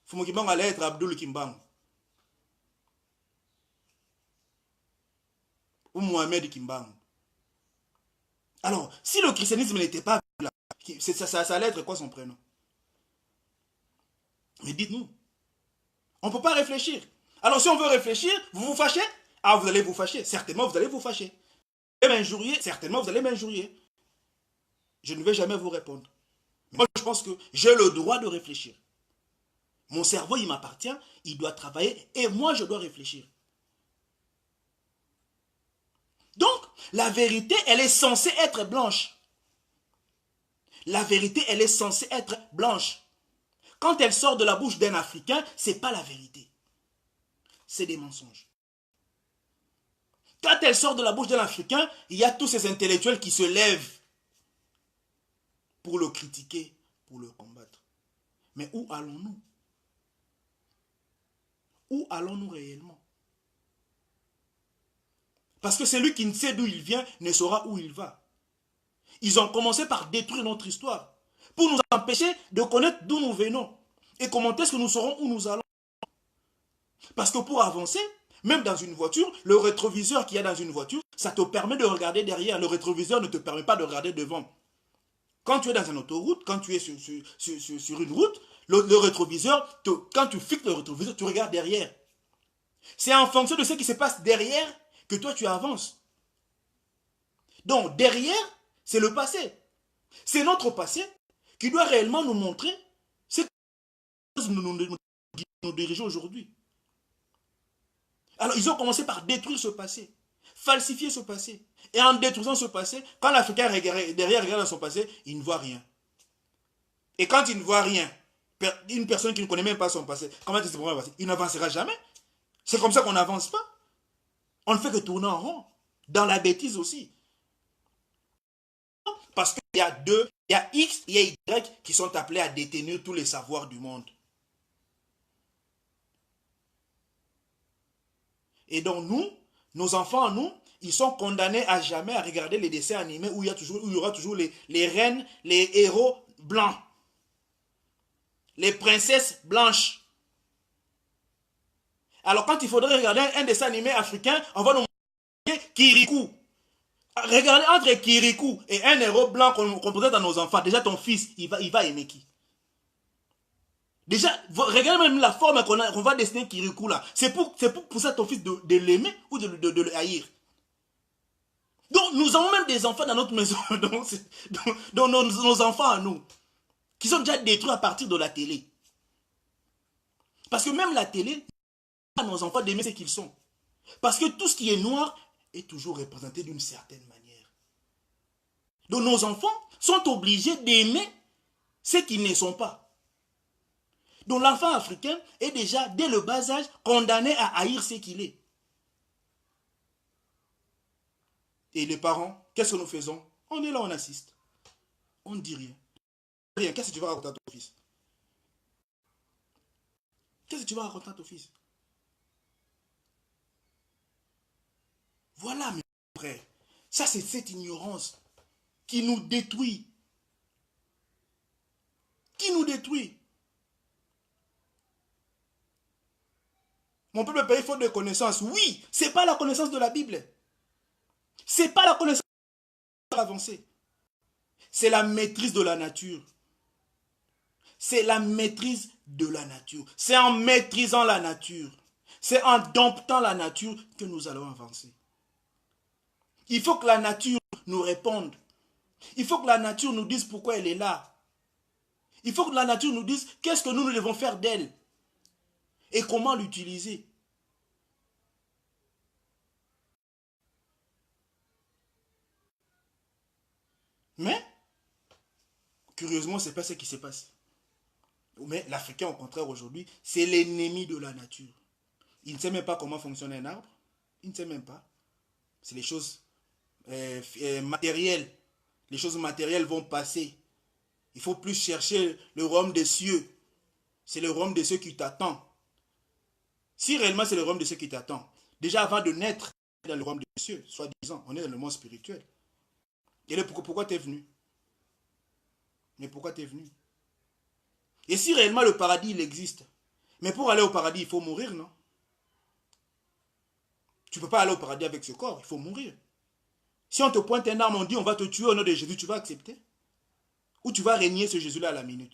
Fumukimbangu allait être Abdul Kimbangu. Ou Mohamed Kimbangu. Alors, si le christianisme n'était pas là, ça allait être quoi son prénom? Mais dites-nous, on ne peut pas réfléchir. Alors, si on veut réfléchir, vous vous fâchez? Ah, vous allez vous fâcher. Certainement, vous allez vous fâcher. Vous allez m'injurier? Certainement, vous allez m'injurier. Je ne vais jamais vous répondre. Mais moi, je pense que j'ai le droit de réfléchir. Mon cerveau, il m'appartient, il doit travailler et moi, je dois réfléchir. Donc, la vérité, elle est censée être blanche. La vérité, elle est censée être blanche. Quand elle sort de la bouche d'un Africain, ce n'est pas la vérité. C'est des mensonges. Quand elle sort de la bouche d'un Africain, il y a tous ces intellectuels qui se lèvent pour le critiquer, pour le combattre. Mais où allons-nous? Où allons-nous réellement? Parce que celui qui ne sait d'où il vient ne saura où il va. Ils ont commencé par détruire notre histoire, pour nous empêcher de connaître d'où nous venons. Et comment est-ce que nous saurons où nous allons? Parce que pour avancer, même dans une voiture, le rétroviseur qu'il y a dans une voiture, ça te permet de regarder derrière. Le rétroviseur ne te permet pas de regarder devant. Quand tu es dans une autoroute, quand tu es sur une route, le rétroviseur, quand tu fixes le rétroviseur, tu regardes derrière. C'est en fonction de ce qui se passe derrière que toi tu avances. Donc derrière, c'est le passé. C'est notre passé qui doit réellement nous montrer ce que nous dirigeons aujourd'hui. Alors ils ont commencé par détruire ce passé, falsifier ce passé. Et en détruisant ce passé, quand l'Africain derrière regarde son passé, il ne voit rien. Et quand il ne voit rien, une personne qui ne connaît même pas son passé, comment est-ce qu'il va passer? Il n'avancera jamais. C'est comme ça qu'on n'avance pas. On ne fait que tourner en rond. Dans la bêtise aussi. Parce qu'il y a il y a X, il y a Y qui sont appelés à détenir tous les savoirs du monde. Et donc nous, nos enfants, nous, ils sont condamnés à jamais à regarder les dessins animés où il y aura toujours les reines, les héros blancs. Les princesses blanches. Alors quand il faudrait regarder un dessin animé africain, on va nous montrer Kirikou. Regardez entre Kirikou et un héros blanc qu'on présente à nos enfants. Déjà ton fils, il va aimer qui? Déjà, regardez même la forme qu'on va dessiner Kirikou là. C'est pour pousser à ton fils de l'aimer ou de le haïr. Donc nous avons même des enfants dans notre maison, dans nos enfants à nous, qui sont déjà détruits à partir de la télé. Parce que même la télé, à nos enfants d'aimer ce qu'ils sont. Parce que tout ce qui est noir est toujours représenté d'une certaine manière. Donc nos enfants sont obligés d'aimer ce qu'ils ne sont pas. Donc l'enfant africain est déjà, dès le bas âge, condamné à haïr ce qu'il est. Et les parents, qu'est-ce que nous faisons? On est là, on assiste. On ne dit rien. Rien. Qu'est-ce que tu vas raconter à ton fils? Qu'est-ce que tu vas raconter à ton fils? Voilà, mes frères. Ça, c'est cette ignorance qui nous détruit. Qui nous détruit. Mon peuple paye faute de connaissance. Oui, ce n'est pas la connaissance de la Bible. Ce n'est pas la connaissance avancée. C'est la maîtrise de la nature. C'est la maîtrise de la nature. C'est en maîtrisant la nature. C'est en domptant la nature que nous allons avancer. Il faut que la nature nous réponde. Il faut que la nature nous dise pourquoi elle est là. Il faut que la nature nous dise qu'est-ce que nous devons faire d'elle. Et comment l'utiliser. Mais, curieusement, ce n'est pas ce qui se passe. Mais l'Africain, au contraire, aujourd'hui, c'est l'ennemi de la nature. Il ne sait même pas comment fonctionne un arbre. Il ne sait même pas. C'est les choses matérielles. Les choses matérielles vont passer. Il faut plus chercher le royaume des cieux. C'est le royaume des cieux qui t'attend. Si réellement c'est le royaume des cieux qui t'attend, déjà avant de naître dans le royaume des cieux, soi-disant, on est dans le monde spirituel. Et là, pourquoi tu es venu? Mais pourquoi tu es venu? Et si réellement le paradis, il existe, mais pour aller au paradis, il faut mourir, non? Tu ne peux pas aller au paradis avec ce corps, il faut mourir. Si on te pointe un arme, on dit on va te tuer au nom de Jésus, tu vas accepter? Ou tu vas régner ce Jésus-là à la minute?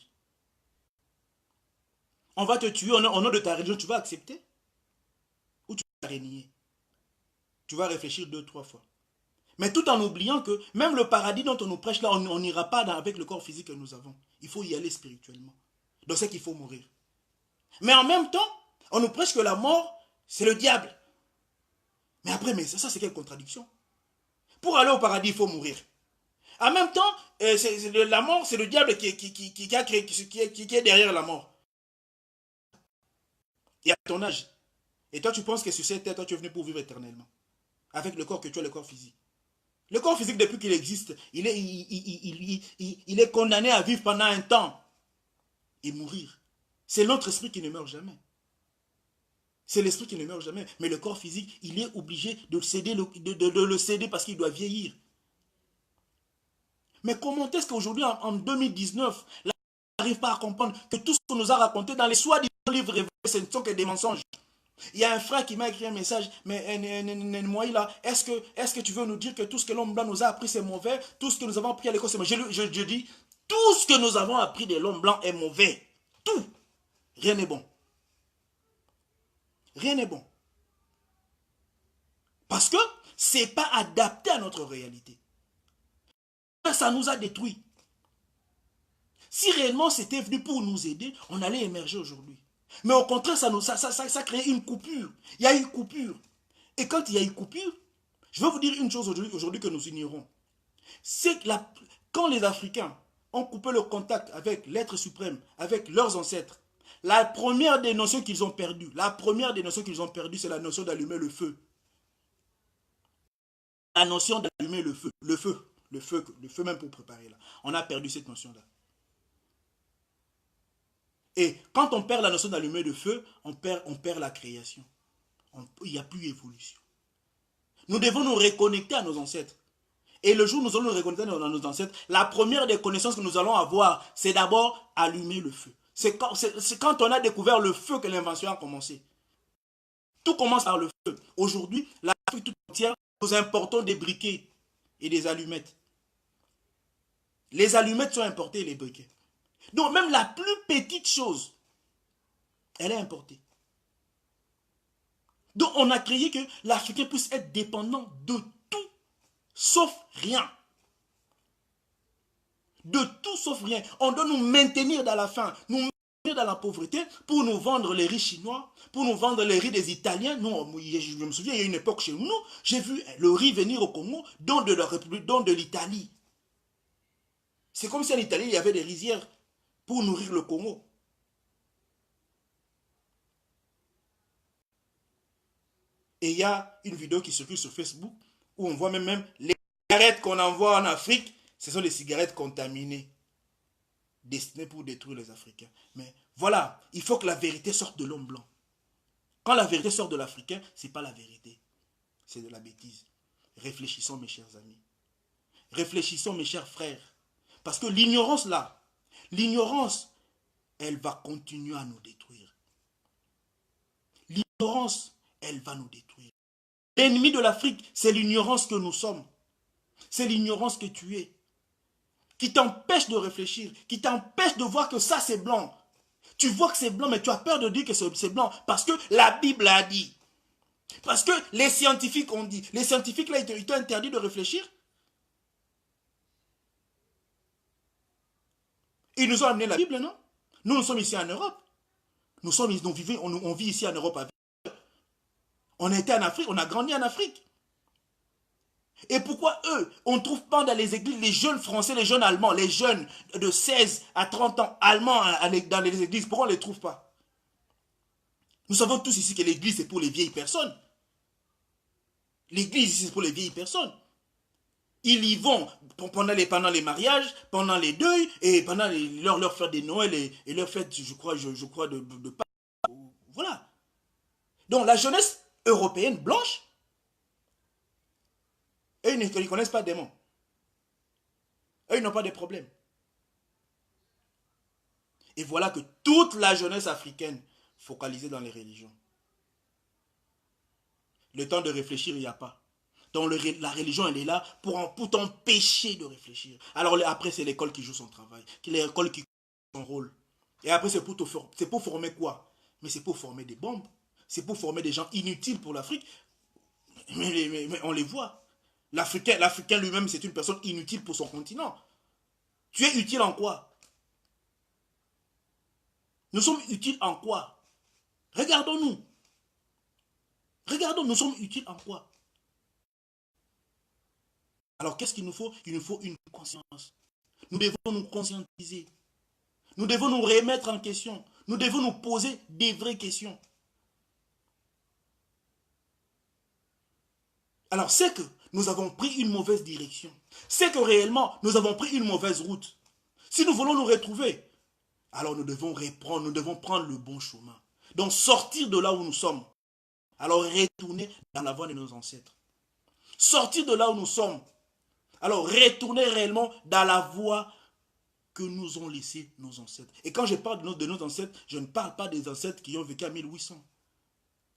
On va te tuer au nom de ta religion, tu vas accepter? Ou tu vas régner? Tu vas réfléchir 2, 3 fois. Mais tout en oubliant que même le paradis dont on nous prêche là, on n'ira pas avec le corps physique que nous avons. Il faut y aller spirituellement. Donc c'est qu'il faut mourir. Mais en même temps, on nous prêche que la mort, c'est le diable. Mais après, mais ça c'est quelle contradiction? Pour aller au paradis, il faut mourir. En même temps, la mort, c'est le diable qui est derrière la mort. Et à ton âge. Et toi, tu penses que sur cette terre, toi, tu es venu pour vivre éternellement. Avec le corps que tu as, le corps physique. Le corps physique, depuis qu'il existe, il est condamné à vivre pendant un temps et mourir. C'est notre esprit qui ne meurt jamais. C'est l'esprit qui ne meurt jamais. Mais le corps physique, il est obligé de le céder parce qu'il doit vieillir. Mais comment est-ce qu'aujourd'hui, en 2019, on n'arrive pas à comprendre que tout ce qu'on nous a raconté dans les soi-disant livres révélés, ce ne sont que des mensonges? Il y a un frère qui m'a écrit un message, mais moi, est-ce que tu veux nous dire que tout ce que l'homme blanc nous a appris, c'est mauvais? Tout ce que nous avons appris à l'école, c'est mauvais? Je dis, tout ce que nous avons appris de l'homme blanc est mauvais. Tout. Rien n'est bon. Rien n'est bon. Parce que ce n'est pas adapté à notre réalité. Ça nous a détruits. Si réellement c'était venu pour nous aider, on allait émerger aujourd'hui. Mais au contraire, ça crée une coupure. Il y a une coupure. Et quand il y a une coupure, je vais vous dire une chose aujourd'hui que nous ignorons. C'est que quand les Africains ont coupé le contact avec l'être suprême, avec leurs ancêtres, la première des notions qu'ils ont perdues, c'est la notion d'allumer le feu. La notion d'allumer le feu. Le feu même pour préparer là. On a perdu cette notion-là. Et quand on perd la notion d'allumer le feu, on perd la création. Il n'y a plus d'évolution. Nous devons nous reconnecter à nos ancêtres. Et le jour où nous allons nous reconnecter à nos ancêtres, la première des connaissances que nous allons avoir, c'est d'abord allumer le feu. C'est quand on a découvert le feu que l'invention a commencé. Tout commence par le feu. Aujourd'hui, l'Afrique tout entière, nous importons des briquets et des allumettes. Les allumettes sont importées et les briquets. Donc même la plus petite chose, elle est importée. Donc on a créé que l'Africain puisse être dépendant de tout, sauf rien. De tout sauf rien. On doit nous maintenir dans la faim, nous maintenir dans la pauvreté pour nous vendre les riz chinois, pour nous vendre les riz des Italiens. Nous, je me souviens, il y a une époque chez nous, j'ai vu le riz venir au Congo, dont de la République, dont de l'Italie. C'est comme si en Italie, il y avait des rizières pour nourrir le Congo. Et il y a une vidéo qui circule sur Facebook où on voit même les cigarettes qu'on envoie en Afrique, ce sont des cigarettes contaminées, destinées pour détruire les Africains. Mais voilà, il faut que la vérité sorte de l'homme blanc. Quand la vérité sort de l'Africain, ce n'est pas la vérité, c'est de la bêtise. Réfléchissons mes chers amis. Réfléchissons mes chers frères. Parce que l'ignorance là, l'ignorance, elle va continuer à nous détruire. L'ignorance, elle va nous détruire. L'ennemi de l'Afrique, c'est l'ignorance que nous sommes. C'est l'ignorance que tu es. Qui t'empêche de réfléchir, qui t'empêche de voir que ça c'est blanc. Tu vois que c'est blanc, mais tu as peur de dire que c'est blanc. Parce que la Bible a dit. Parce que les scientifiques ont dit. Les scientifiques là, ils t'ont interdit de réfléchir. Ils nous ont amené la Bible, non? Nous sommes ici en Europe. On vit ici en Europe avec. On a été en Afrique, on a grandi en Afrique. Et pourquoi eux, on ne trouve pas dans les églises les jeunes français, les jeunes allemands, les jeunes de 16 à 30 ans allemands dans les églises, pourquoi on ne les trouve pas? Nous savons tous ici que l'église c'est pour les vieilles personnes. L'église ici c'est pour les vieilles personnes. Ils y vont pendant les mariages, pendant les deuils, et pendant leur fête de Noël et leur fête, je crois, de Pâques. Voilà. Donc la jeunesse européenne blanche, eux, ils ne connaissent pas de démons. Eux, ils n'ont pas de problème. Et voilà que toute la jeunesse africaine focalisée dans les religions. Le temps de réfléchir, il n'y a pas. dont la religion, elle est là pour t'empêcher de réfléchir. Alors après, c'est l'école qui joue son travail, l'école qui joue son rôle. Et après, c'est pour former quoi? Mais c'est pour former des bombes. C'est pour former des gens inutiles pour l'Afrique. Mais on les voit. L'Africain lui-même, c'est une personne inutile pour son continent. Tu es utile en quoi? Nous sommes utiles en quoi? Regardons-nous. Regardons, nous sommes utiles en quoi? Alors, qu'est-ce qu'il nous faut? Il nous faut une conscience. Nous devons nous conscientiser. Nous devons nous remettre en question. Nous devons nous poser des vraies questions. Alors, c'est que nous avons pris une mauvaise direction. C'est que réellement, nous avons pris une mauvaise route. Si nous voulons nous retrouver, alors nous devons reprendre, nous devons prendre le bon chemin. Donc, sortir de là où nous sommes. Alors, retourner dans la voie de nos ancêtres. Sortir de là où nous sommes. Alors, retourner réellement dans la voie que nous ont laissé nos ancêtres. Et quand je parle de nos ancêtres, je ne parle pas des ancêtres qui ont vécu en 1800,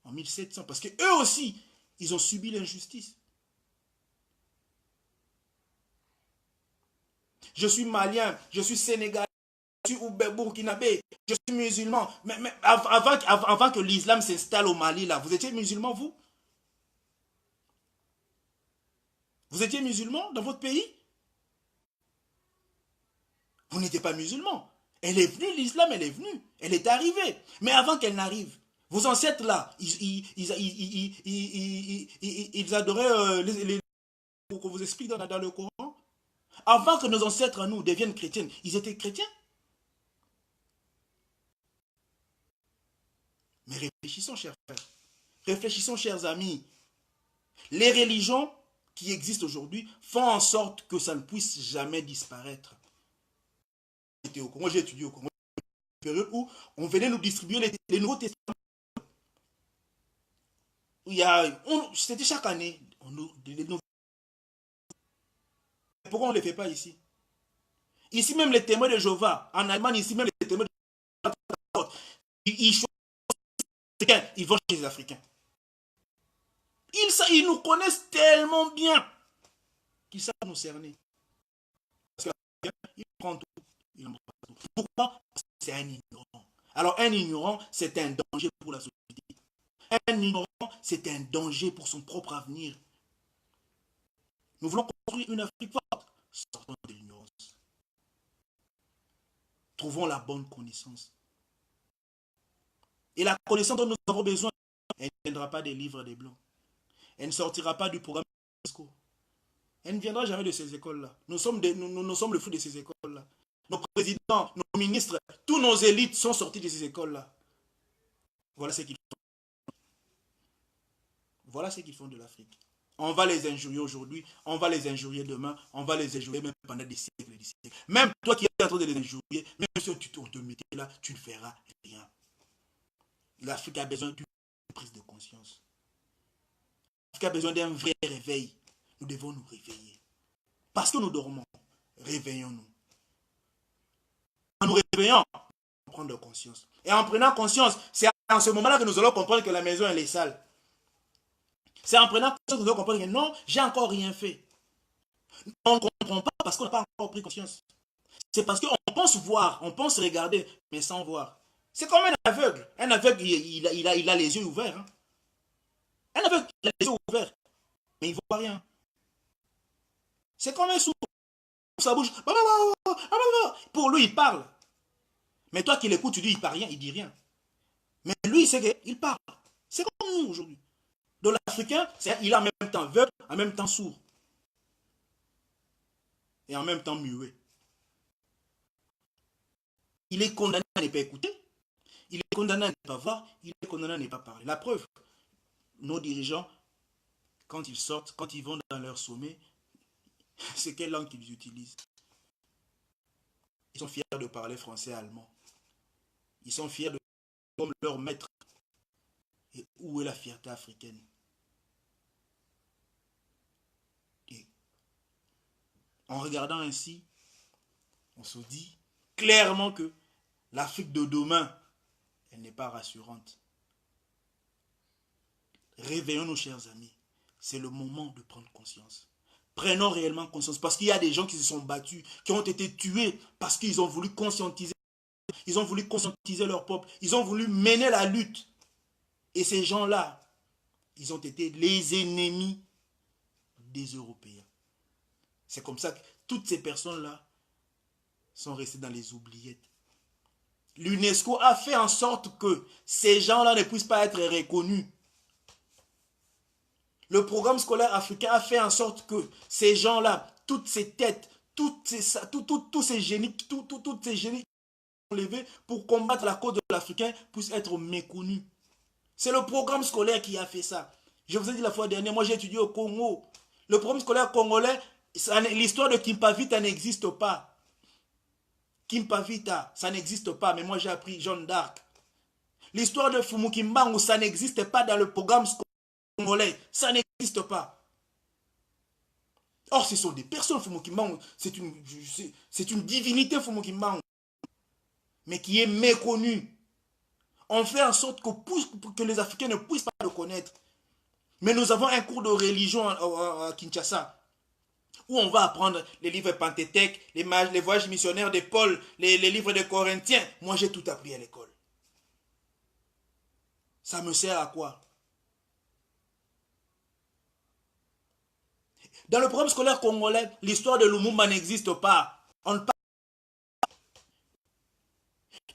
en 1700, parce qu'eux aussi, ils ont subi l'injustice. Je suis malien, je suis sénégalais, je suis burkinabé, je suis musulman. Mais avant que l'islam s'installe au Mali, là, vous étiez musulman, vous? Vous étiez musulman dans votre pays? Vous n'étiez pas musulman. Elle est venue, l'islam, elle est venue. Elle est arrivée. Mais avant qu'elle n'arrive, vos ancêtres là, ils adoraient pour qu'on vous explique dans le Coran. Avant que nos ancêtres à nous deviennent chrétiens, ils étaient chrétiens. Mais réfléchissons, chers frères. Réfléchissons, chers amis. Les religions qui existent aujourd'hui font en sorte que ça ne puisse jamais disparaître. Moi, j'ai étudié au Congo, une période où on venait nous distribuer les Nouveaux Testaments. C'était chaque année. Pourquoi on ne les fait pas ici? Ici même les témoins de Jéhovah, en Allemagne, ici même les témoins de Jéhovah, ils vont chez les Africains. Ils nous connaissent tellement bien qu'ils savent nous cerner. Parce que l'Africain, il prend tout. Il en prend tout. Pourquoi? Parce que c'est un ignorant. Alors un ignorant, c'est un danger pour la société. Un ignorant, c'est un danger pour son propre avenir. Nous voulons construire une Afrique forte. Sortons de l'ignorance. Trouvons la bonne connaissance. Et la connaissance dont nous avons besoin, elle ne viendra pas des livres des blancs. Elle ne sortira pas du programme UNESCO. Elle ne viendra jamais de ces écoles-là. Nous sommes le fruit de ces écoles-là. Nos présidents, nos ministres, tous nos élites sont sortis de ces écoles-là. Voilà ce qu'ils font. Voilà ce qu'ils font de l'Afrique. On va les injurier aujourd'hui, on va les injurier demain, on va les injurier même pendant des siècles et des siècles. Même toi qui es en train de les injurier, même si on te mettait là, tu ne feras rien. L'Afrique a besoin d'une prise de conscience. L'Afrique a besoin d'un vrai réveil. Nous devons nous réveiller. Parce que nous dormons, réveillons-nous. En nous réveillant, on prend de conscience. Et en prenant conscience, c'est en ce moment-là que nous allons comprendre que la maison, elle est sale. C'est en prenant conscience que nous allons comprendre que non, j'ai encore rien fait. On ne comprend pas parce qu'on n'a pas encore pris conscience. C'est parce qu'on pense voir, on pense regarder, mais sans voir. C'est comme un aveugle. Un aveugle, il a les yeux ouverts. Hein. Un aveugle, il a les yeux ouverts, mais il ne voit rien. C'est comme un sourd. Ça bouge. Pour lui, il parle. Mais toi qui l'écoutes, tu dis, il ne parle rien, il ne dit rien. Mais lui, c'est qu'il parle. C'est comme nous aujourd'hui. Donc l'Africain, il est en même temps aveugle, en même temps sourd. Et en même temps muet. Il est condamné à ne pas écouter. Il est condamné à ne pas voir. Il est condamné à ne pas parler. La preuve, nos dirigeants, quand ils sortent, quand ils vont dans leur sommet, c'est quelle langue qu'ils utilisent? Ils sont fiers de parler français et allemand. Ils sont fiers de comme leur maître. Et où est la fierté africaine? Et en regardant ainsi, on se dit clairement que l'Afrique de demain, elle n'est pas rassurante. Réveillons nos chers amis. C'est le moment de prendre conscience. Prenons réellement conscience. Parce qu'il y a des gens qui se sont battus, qui ont été tués parce qu'ils ont voulu conscientiser. Ils ont voulu conscientiser leur peuple. Ils ont voulu mener la lutte. Et ces gens-là, ils ont été les ennemis des Européens. C'est comme ça que toutes ces personnes-là sont restées dans les oubliettes. L'UNESCO a fait en sorte que ces gens-là ne puissent pas être reconnus. Le programme scolaire africain a fait en sorte que ces gens-là, toutes ces têtes, tous ces génies, toutes ces génies qui sont levés pour combattre la cause de l'Africain puissent être méconnus. C'est le programme scolaire qui a fait ça. Je vous ai dit la fois dernière, moi j'ai étudié au Congo. Le programme scolaire congolais, l'histoire de Kimpavita n'existe pas. Kimpavita, ça n'existe pas, mais moi j'ai appris Jeanne d'Arc. L'histoire de Fumukimbangu, ça n'existe pas dans le programme scolaire congolais. Ça n'existe pas. Or, ce sont des personnes, Fumukimbangu, c'est une divinité, Fumukimbangu, mais qui est méconnue. On fait en sorte que les Africains ne puissent pas le connaître. Mais nous avons un cours de religion à Kinshasa, où on va apprendre les livres Penthétèque, les voyages missionnaires de Paul, les livres de Corinthiens. Moi, j'ai tout appris à l'école. Ça me sert à quoi? Dans le programme scolaire congolais, l'histoire de Lumumba n'existe pas. On ne parle.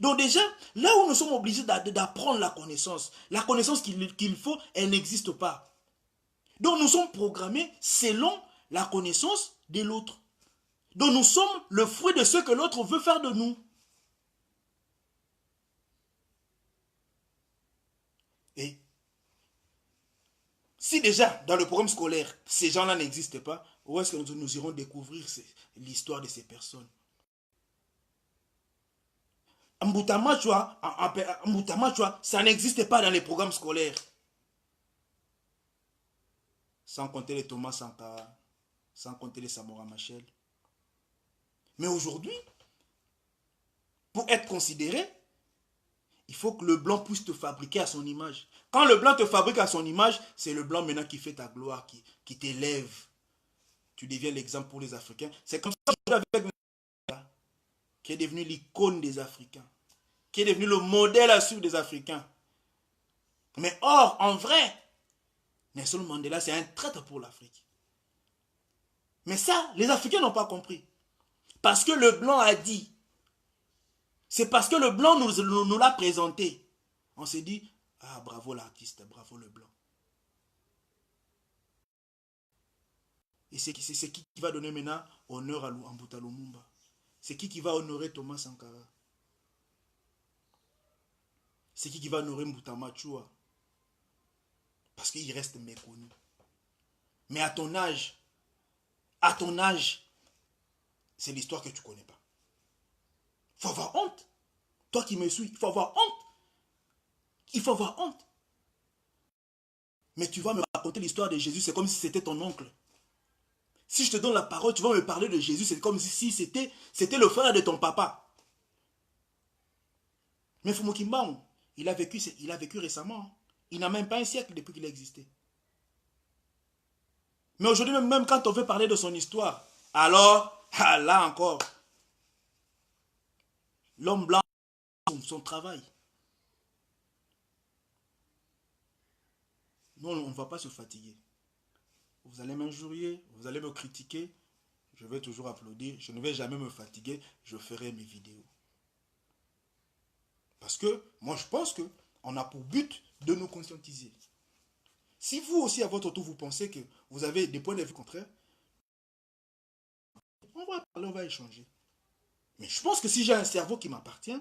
Donc déjà, là où nous sommes obligés d'apprendre la connaissance qu'il faut, elle n'existe pas. Donc nous sommes programmés selon la connaissance de l'autre. Donc nous sommes le fruit de ce que l'autre veut faire de nous. Et si déjà, dans le programme scolaire, ces gens-là n'existent pas, où est-ce que nous irons découvrir l'histoire de ces personnes? Mbutamachwa, ça n'existe pas dans les programmes scolaires. Sans compter les Thomas Sankara, sans compter les Samora Machel. Mais aujourd'hui, pour être considéré, il faut que le blanc puisse te fabriquer à son image. Quand le blanc te fabrique à son image, c'est le blanc maintenant qui fait ta gloire, qui t'élève. Tu deviens l'exemple pour les Africains. C'est comme ça avec qui est devenu l'icône des Africains, qui est devenu le modèle à suivre des Africains. Mais or, en vrai, Nelson Mandela, c'est un traître pour l'Afrique. Mais ça, les Africains n'ont pas compris. Parce que le blanc a dit. C'est parce que le blanc nous l'a présenté. On s'est dit, ah bravo l'artiste, bravo le blanc. Et c'est qui va donner maintenant honneur à Mbuta Lumumba? C'est qui va honorer Thomas Sankara? C'est qui va honorer Mbuta Machua? Parce qu'il reste méconnu. Mais à ton âge, c'est l'histoire que tu ne connais pas. Il faut avoir honte. Toi qui me suis, il faut avoir honte. Il faut avoir honte. Mais tu vas me raconter l'histoire de Jésus, c'est comme si c'était ton oncle. Si je te donne la parole, tu vas me parler de Jésus, c'est comme si c'était le frère de ton papa. Mais Fumukimbangu, il a vécu récemment. Il n'a même pas un siècle depuis qu'il a existé. Mais aujourd'hui, même quand on veut parler de son histoire, alors, là encore, l'homme blanc, son travail. Nous, on ne va pas se fatiguer. Vous allez m'injurier, vous allez me critiquer, je vais toujours applaudir, je ne vais jamais me fatiguer, je ferai mes vidéos. Parce que moi, je pense qu'on a pour but de nous conscientiser. Si vous aussi, à votre tour, vous pensez que vous avez des points de vue contraires, on va parler, on va échanger. Mais je pense que si j'ai un cerveau qui m'appartient,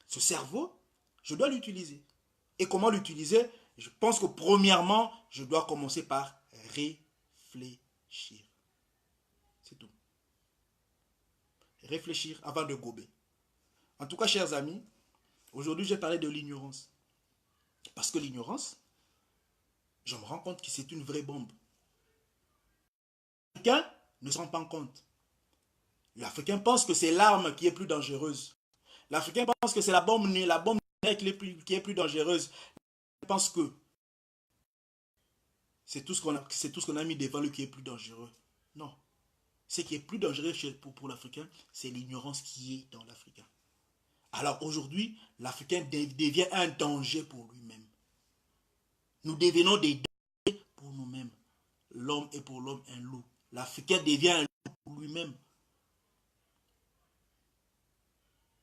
ce cerveau, je dois l'utiliser. Et comment l'utiliser? Je pense que premièrement, je dois commencer par réfléchir. C'est tout. Réfléchir avant de gober. En tout cas, chers amis, aujourd'hui, j'ai parlé de l'ignorance. Parce que l'ignorance, je me rends compte que c'est une vraie bombe. L'Africain ne se rend pas compte. L'Africain pense que c'est l'arme qui est plus dangereuse. L'Africain pense que c'est la bombe qui est plus dangereuse. Il pense que c'est tout ce qu'on a mis devant lui qui est plus dangereux. Non. Ce qui est plus dangereux pour l'Africain, c'est l'ignorance qui est dans l'Africain. Alors aujourd'hui, l'Africain devient un danger pour lui-même. Nous devenons des dangers pour nous-mêmes. L'homme est pour l'homme un loup. L'Africain devient un loup pour lui-même.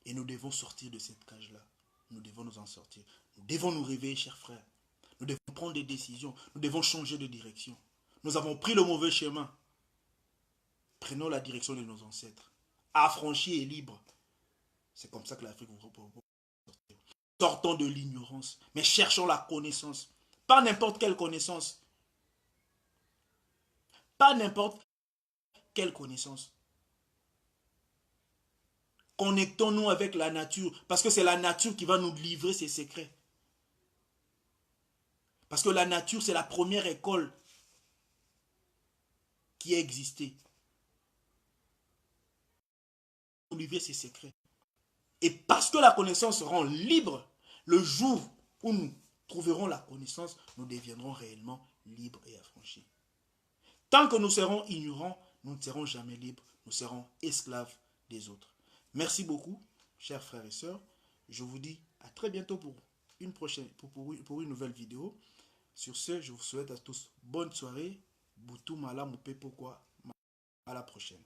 Et nous devons sortir de cette cage-là. Nous devons nous en sortir. Nous devons nous réveiller, chers frères. Nous devons prendre des décisions. Nous devons changer de direction. Nous avons pris le mauvais chemin. Prenons la direction de nos ancêtres. Affranchis et libres. C'est comme ça que l'Afrique vous sortir. Sortons de l'ignorance, mais cherchons la connaissance. Pas n'importe quelle connaissance. Pas n'importe quelle connaissance. Connectons-nous avec la nature, parce que c'est la nature qui va nous livrer ses secrets. Parce que la nature, c'est la première école qui a existé. Nous livrer ses secrets. Et parce que la connaissance rend libre, le jour où nous trouverons la connaissance, nous deviendrons réellement libres et affranchis. Tant que nous serons ignorants, nous ne serons jamais libres, nous serons esclaves des autres. Merci beaucoup, chers frères et sœurs. Je vous dis à très bientôt pour une nouvelle vidéo. Sur ce, je vous souhaite à tous bonne soirée. Boutou Malam Pepo quoi. À la prochaine.